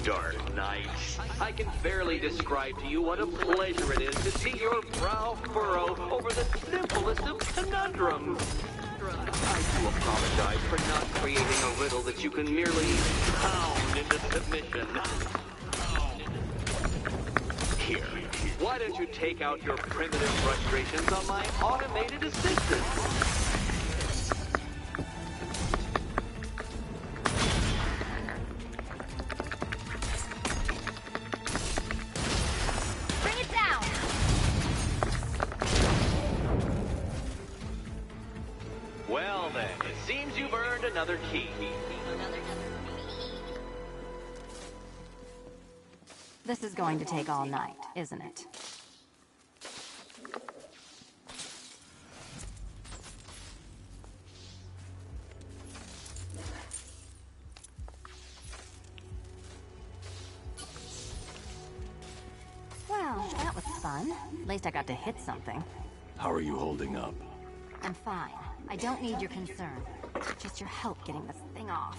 Dark Knight, I can barely describe to you what a pleasure it is to see your brow furrow over the simplest of conundrums. I do apologize for not creating a riddle that you can merely pound into submission. Here, why don't you take out your primitive frustrations on my automated assistant? Well then, it seems you've earned another key. This is going to take all night, isn't it? Well, that was fun. At least I got to hit something. How are you holding up? I'm fine. I don't need your concern. Just your help getting this thing off.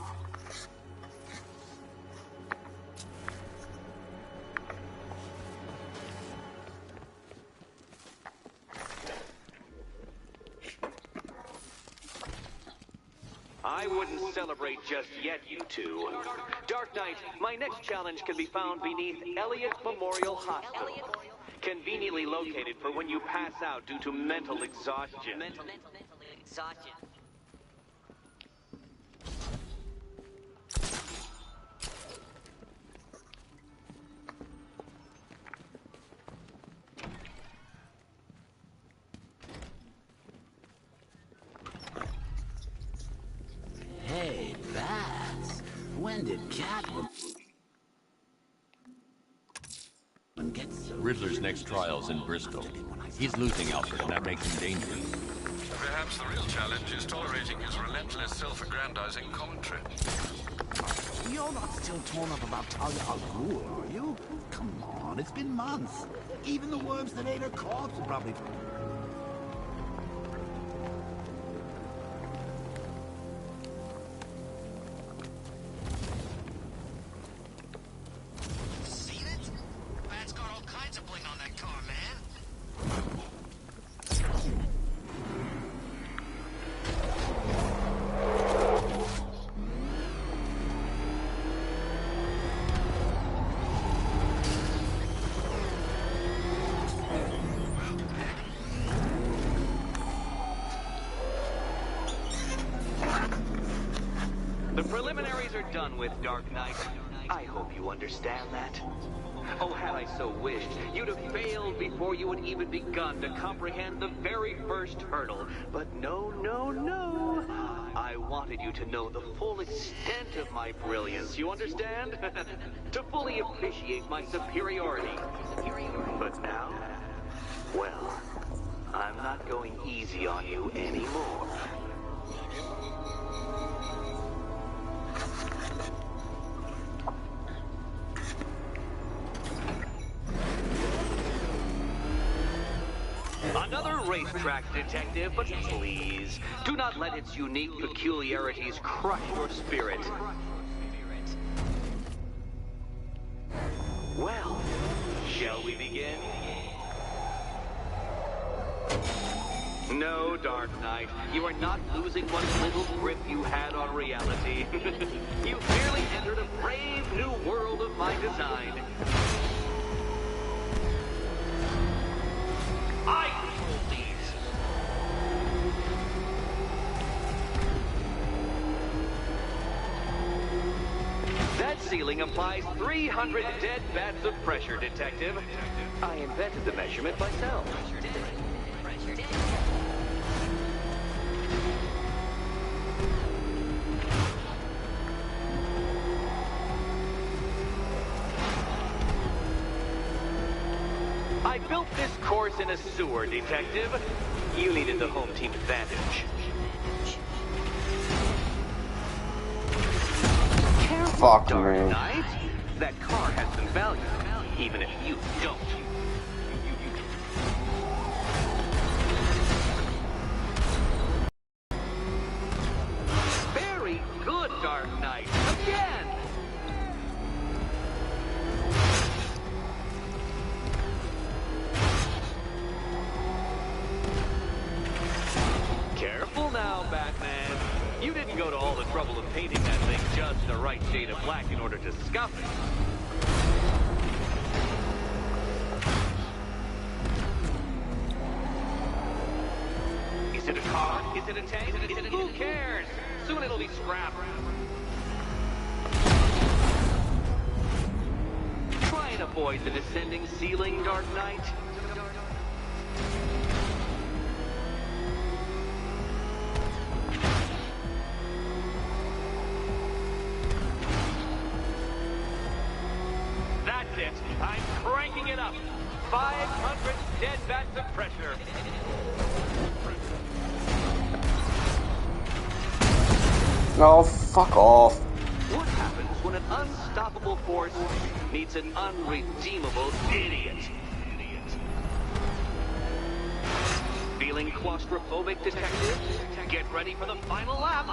I wouldn't celebrate just yet, you two. Dark Knight, my next challenge can be found beneath Elliott Memorial Hospital. Conveniently located for when you pass out due to mental exhaustion. Mental exhaustion. Hey, Bats. When did Catwoman get so... Riddler's next trial's in Bristol. He's losing Alfred, and that makes him dangerous. Perhaps the real challenge is tolerating his relentless self-aggrandizing commentary. You're not still torn up about Talia al Ghul, are you? Come on, it's been months. Even the worms that ate her corpse are probably... Seen it? Bat's got all kinds of bling on that car, man. The preliminaries are done with, Dark Knight. I hope you understand that. Oh, had I so wished, you'd have failed before you had even begun to comprehend the very first hurdle. But no, no, no. I wanted you to know the full extent of my brilliance, you understand? To fully appreciate my superiority. But now, well, I'm not going easy on you anymore. Another racetrack detective, but please, do not let its unique peculiarities crush your spirit. Well, shall we begin? No, Dark Knight, you are not losing what little grip you had on reality. You merely entered a brave new world of my design. I control these. That ceiling applies 300 dead bats of pressure, Detective. I invented the measurement myself. I built this course in a sewer, Detective. You needed the home team advantage. Fuck Dark me. Knight. That car has some value, even if you don't. Very good, Dark Knight. Again! Careful now, Batman. You didn't go to all the trouble of painting that thing just the right shade of black in order to scuff it. Is it a car? Is it a tank? Who cares? Soon it'll be scrapped. Try and avoid the descending ceiling, Dark Knight. That's it. I'm cranking it up. 500 dead bats of pressure. No, fuck off. What happens when an unstoppable force meets an unredeemable idiot? Feeling claustrophobic, Detective? Get ready for the final lap.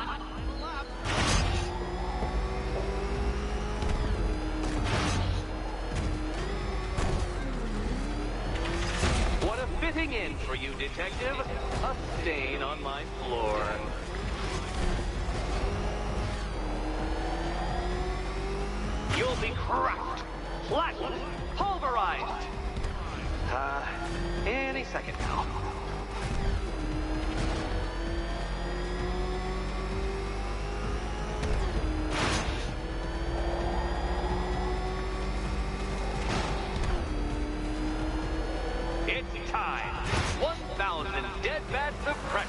What a fitting end for you, Detective. A stain on my floor. be crushed, flattened, pulverized. Any second now. It's time. 1,000 dead bats of pressure.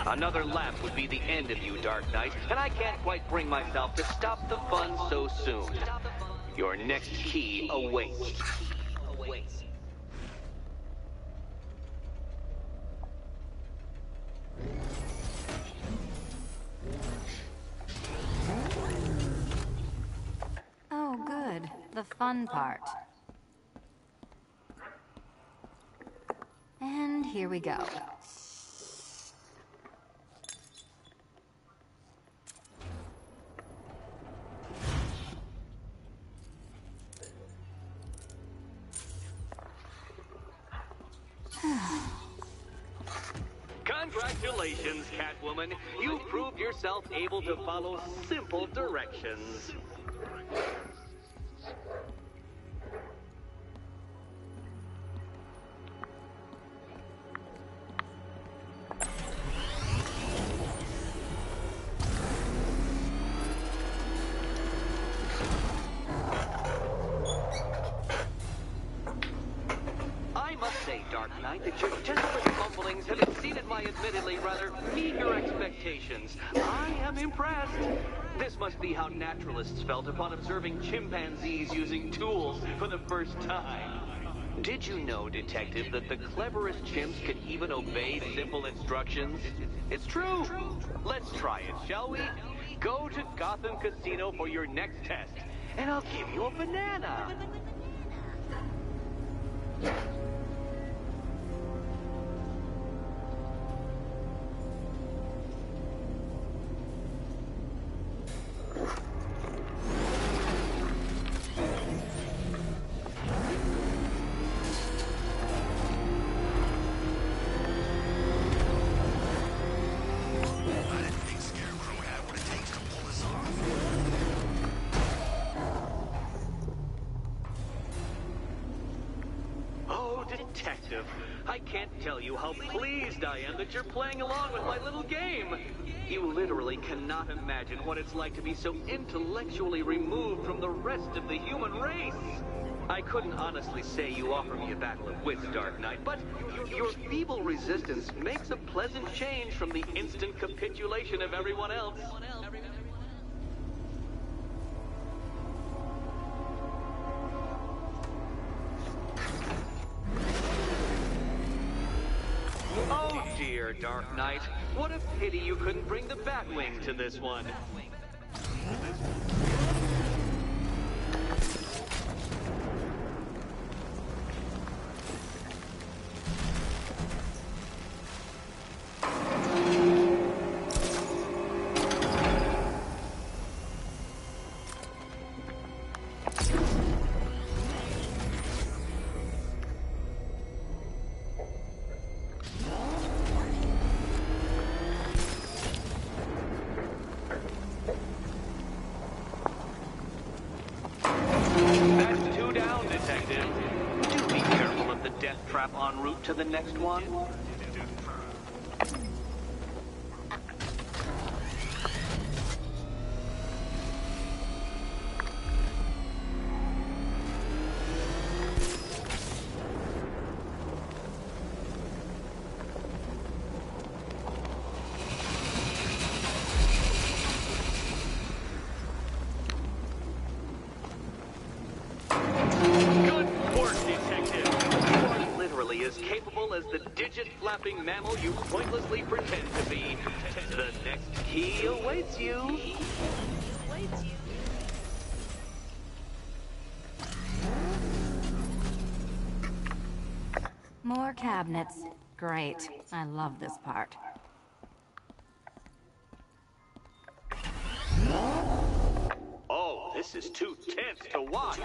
Another lap would be the end of you, Dark Knight, and I can't quite bring myself to stop the fun so soon. Your next key awaits. Oh, good. The fun part. And here we go. Congratulations, Catwoman. You've proved yourself able to follow simple directions. I must say, Dark Knight, that your tentative mumblings have exceeded my admittedly rather meager expectations. I am impressed. This must be how naturalists felt upon observing chimpanzees using tools for the first time. Did you know, Detective, that the cleverest chimps can even obey simple instructions? It's true. Let's try it, shall we? Go to Gotham Casino for your next test, and I'll give you a banana. Detective, I can't tell you how pleased I am that you're playing along with my little game. You literally cannot imagine what it's like to be so intellectually removed from the rest of the human race. I couldn't honestly say you offer me a battle of wits, Dark Knight, but your feeble resistance makes a pleasant change from the instant capitulation of everyone else. Oh dear, Dark Knight. What a pity you couldn't bring the Batwing to this one. That's two down, Detective. Do be careful of the death trap en route to the next one. As capable as the digit-flapping mammal you pointlessly pretend to be. The next key awaits you. More cabinets. Great. I love this part. Oh, this is too tense to watch.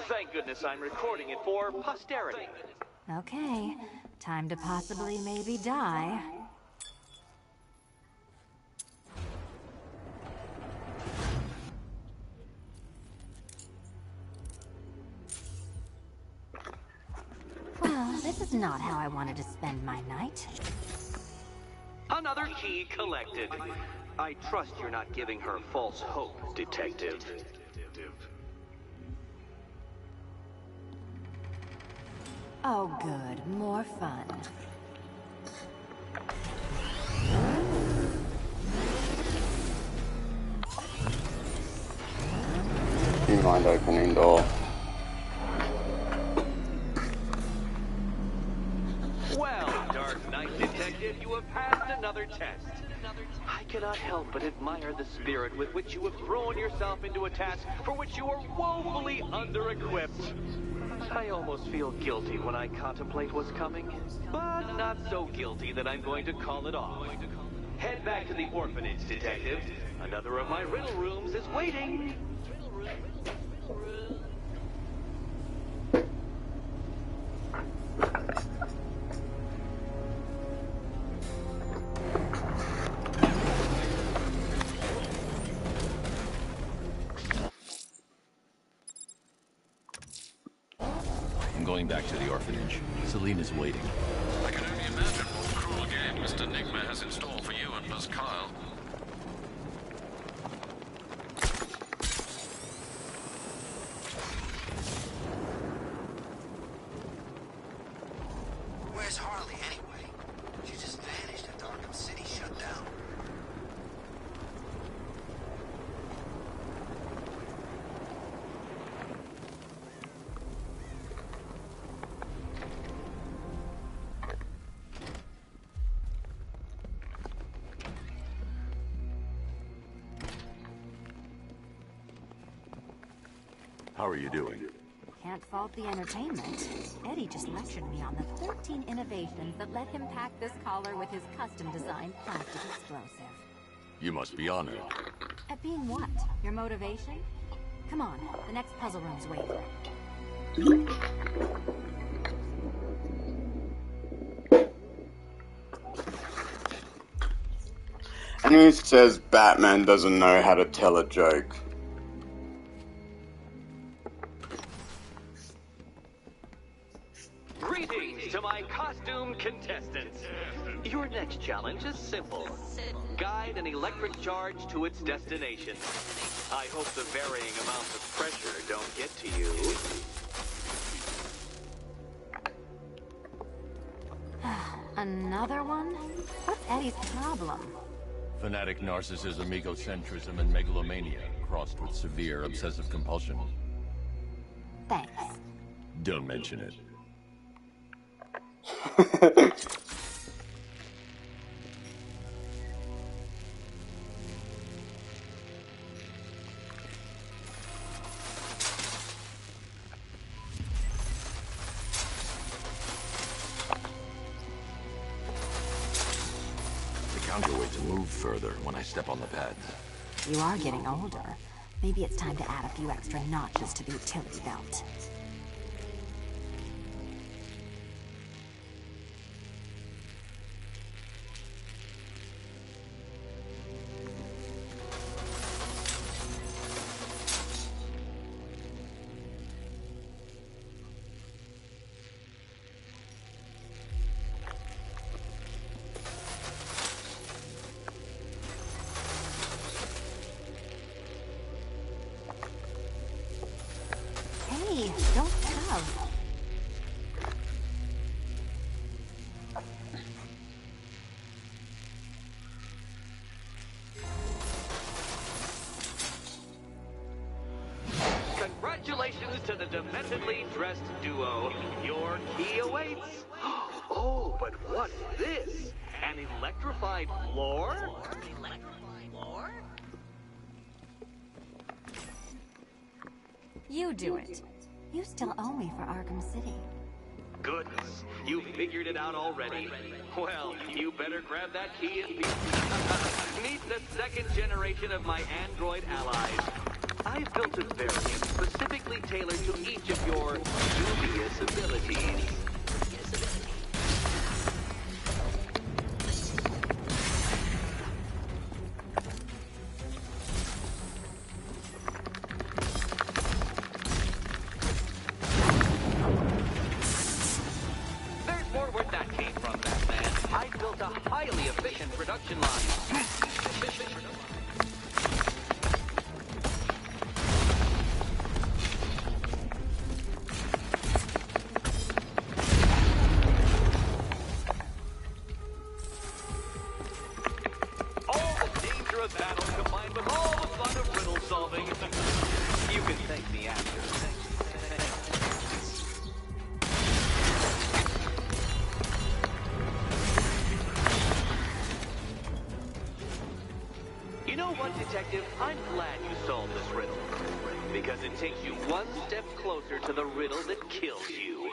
Thank goodness I'm recording it for posterity. Okay, time to possibly maybe die. Well, this is not how I wanted to spend my night. Another key collected. I trust you're not giving her false hope, Detective. Oh good, more fun. Do you mind opening door? Well, Dark Knight Detective, you have passed another test. I cannot help but admire the spirit with which you have thrown yourself into a task for which you are woefully under-equipped. I almost feel guilty when I contemplate what's coming, but not so guilty that I'm going to call it off. Head back to the orphanage, Detective. Another of my riddle rooms is waiting. I'm going back to the orphanage. Celine is waiting. I can only imagine what cruel game Mr. Nigma has in store for you and Miss Kyle. Where's Harley anyway? She just vanished after Arkham City shut down. How are you doing? Can't fault the entertainment. Eddie just lectured me on the 13 innovations that let him pack this collar with his custom-designed plastic explosive. You must be honored. At being what? Your motivation? Come on, the next puzzle room's waiting. And who says Batman doesn't know how to tell a joke? Greetings to my costumed contestants. Your next challenge is simple. Guide an electric charge to its destination. I hope the varying amounts of pressure don't get to you. Another one? What's Eddie's problem? Fanatic narcissism, egocentrism, and megalomania, crossed with severe obsessive compulsion. Thanks. Don't mention it. The counterweights move further when I step on the pads. You are getting older. Maybe it's time to add a few extra notches to the utility belt. Hey, don't shove. Congratulations to the dementedly dressed duo. Your key awaits. Oh, but what's this? An electrified floor? You do it. You still owe me for Arkham City. Goodness, you figured it out already. Well, you better grab that key and be... Meet the second generation of my android allies. I've built a variant specifically tailored to each of your dubious abilities. There's more where that came from, Batman. I built a highly efficient production line. All the danger of battle combined with all the fun of riddle solving. You can thank me after. You know what, Detective? I'm glad you solved this riddle. Because it takes you one step closer to the riddle that kills you.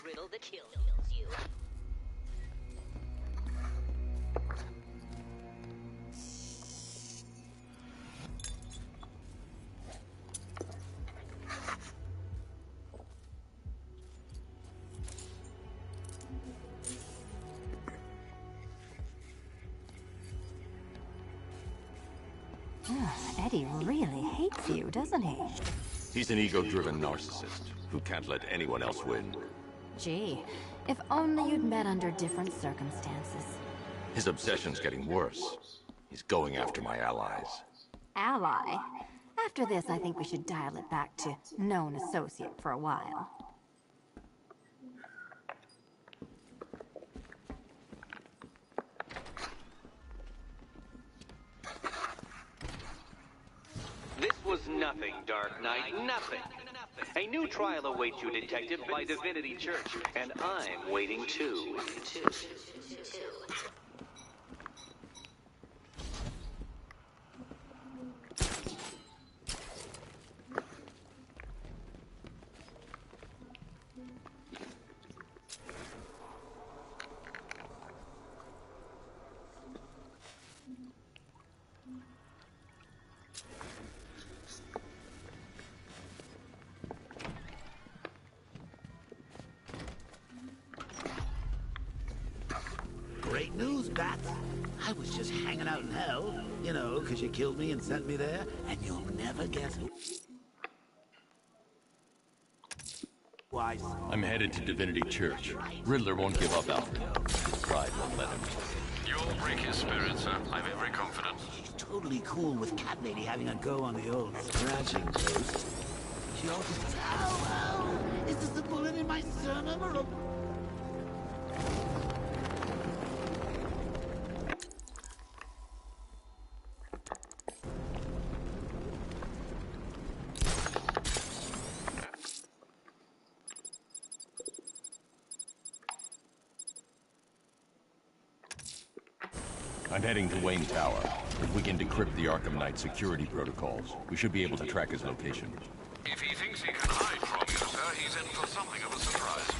Riddle that kills you. Eddie really hates you, doesn't he? He's an ego-driven narcissist who can't let anyone else win. Gee, if only you'd met under different circumstances. His obsession's getting worse. He's going after my allies. Ally? After this, I think we should dial it back to known associate for a while. This was nothing, Dark Knight, nothing. A new trial awaits you, Detective, by Divinity Church, and I'm waiting too. Great news, Bats. I was just hanging out in hell, you know, because you killed me and sent me there, and you'll never guess who I saw. I'm headed to Divinity Church. Riddler won't give up, Alfred. His pride won't let him. You'll break his spirit, sir. I've every confidence. She's totally cool with Cat Lady having a go on the old scratching post. She also says, "Ow, ow, is this a bullet in my sternum or a..." I'm heading to Wayne Tower. If we can decrypt the Arkham Knight security protocols, we should be able to track his location. If he thinks he can hide from you, sir, he's in for something of a surprise.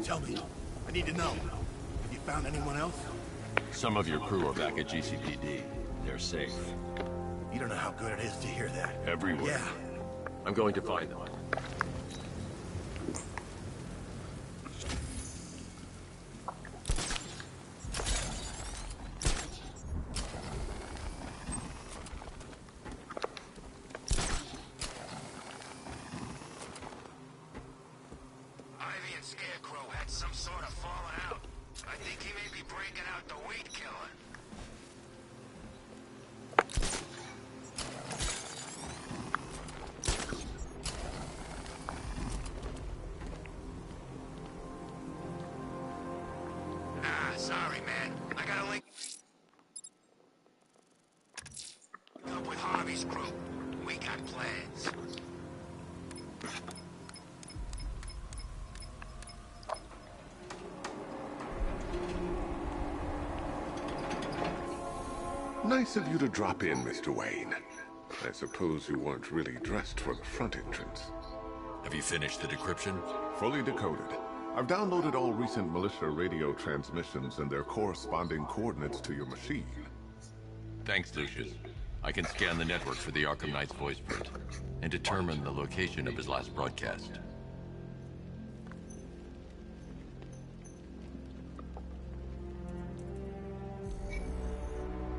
Tell me. I need to know. Have you found anyone else? Some of your crew are back at GCPD. They're safe. You don't know how good it is to hear that. Everywhere. Yeah. I'm going to find them. Ivy and Scarecrow had some sort of falling out. I think he may be breaking out the weed killer. Sorry, man. I gotta link up with Harvey's group. We got plans. Nice of you to drop in, Mr. Wayne. I suppose you weren't really dressed for the front entrance. Have you finished the decryption? Fully decoded. I've downloaded all recent militia radio transmissions and their corresponding coordinates to your machine. Thanks, Lucius. I can scan the network for the Arkham Knight's voice print and determine the location of his last broadcast.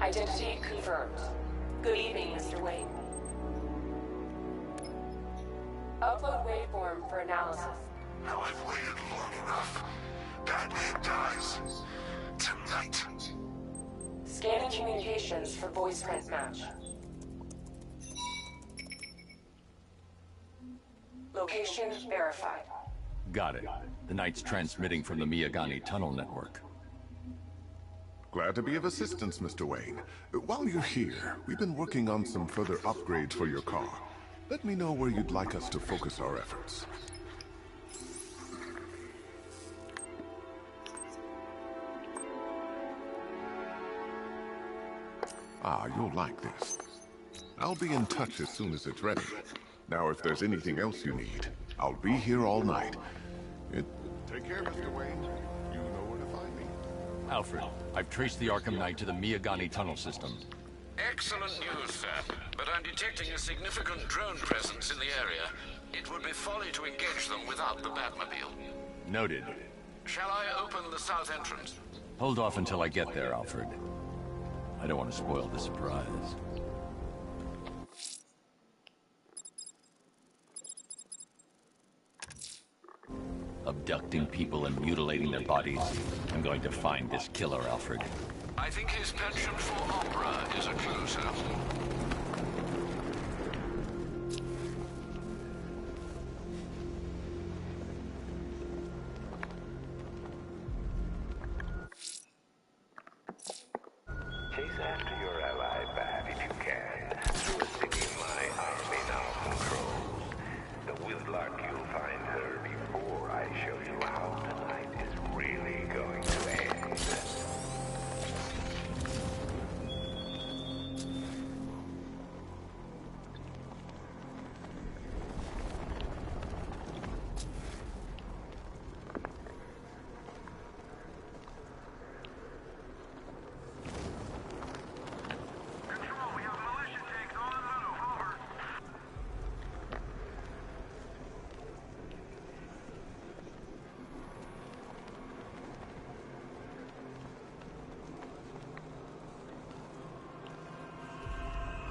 Identity confirmed. Good evening, Mr. Wayne. Upload waveform for analysis. Now I've waited long enough. Batman dies. Tonight. Scanning communications for voice print match. Location verified. Got it. The Knight's transmitting from the Miyagani tunnel network. Glad to be of assistance, Mr. Wayne. While you're here, we've been working on some further upgrades for your car. Let me know where you'd like us to focus our efforts. Ah, you'll like this. I'll be in touch as soon as it's ready. Now, if there's anything else you need, I'll be here all night. Take care, Mr. Wayne. You know where to find me. Alfred, I've traced the Arkham Knight to the Miyagani tunnel system. Excellent news, sir. But I'm detecting a significant drone presence in the area. It would be folly to engage them without the Batmobile. Noted. Shall I open the south entrance? Hold off until I get there, Alfred. I don't want to spoil the surprise. Abducting people and mutilating their bodies. I'm going to find this killer, Alfred. I think his penchant for opera is a clue, sir. Chase after your ally, Bat, if you can. Through a city my army now controls. The Whitlock, you'll find her before I show you how tonight is really going to end.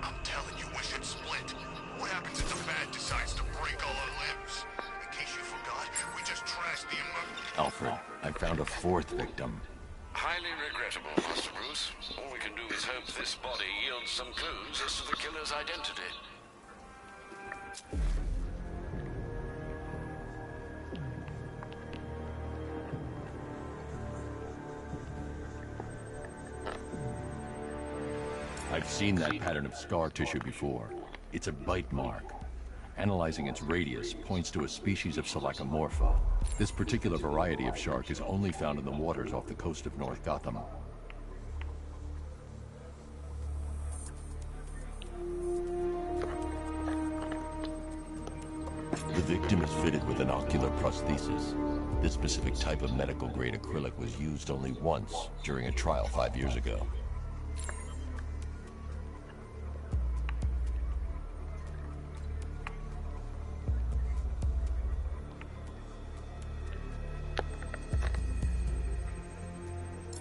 I'm telling you, we should split. What happens if the Bat decides to break all our limbs? In case you forgot, we just trashed the Alfred, I found a fourth victim. Highly regrettable, Master Bruce. All we can do is hope this body yields some clues as to the killer's identity. I've seen that pattern of scar tissue before. It's a bite mark. Analyzing its radius points to a species of Selachomorpha. This particular variety of shark is only found in the waters off the coast of North Gotham. The victim is fitted fitted with an ocular prosthesis. This specific type of medical-grade acrylic was used only once during a trial 5 years ago.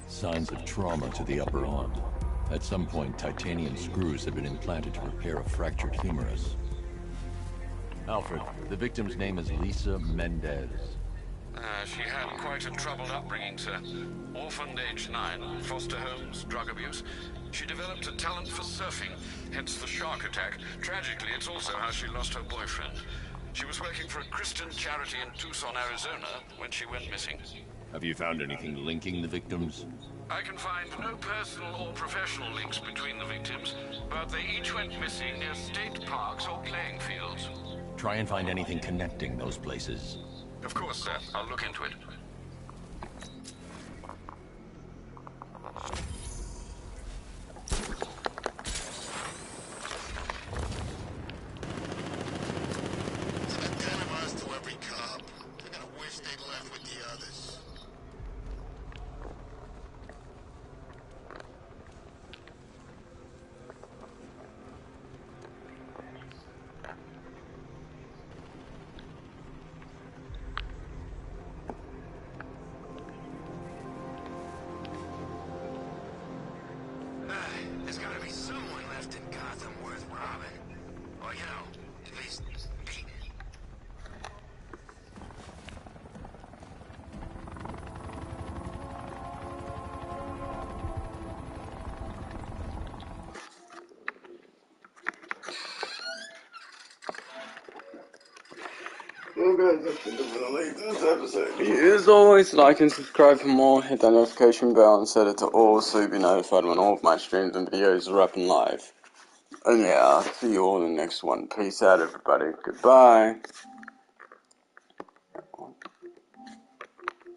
Signs of trauma to the upper arm. At some point, titanium screws had been implanted to repair a fractured humerus. Alfred, the victim's name is Lisa Mendez. She had quite a troubled upbringing, sir. Orphaned age 9, foster homes, drug abuse. She developed a talent for surfing, hence the shark attack. Tragically, it's also how she lost her boyfriend. She was working for a Christian charity in Tucson, Arizona, when she went missing. Have you found anything linking the victims? I can find no personal or professional links between the victims, but they each went missing near state parks or playing fields. Try and find anything connecting those places. Of course, sir. I'll look into it. There's gotta be someone left in Gotham worth robbing. Or, you know, at least beating. Well guys, that's the end of this episode. As always, like and subscribe for more, hit that notification bell and set it to all so you'll be notified when all of my streams and videos are up and live. And yeah, I'll see you all in the next one. Peace out everybody. Goodbye.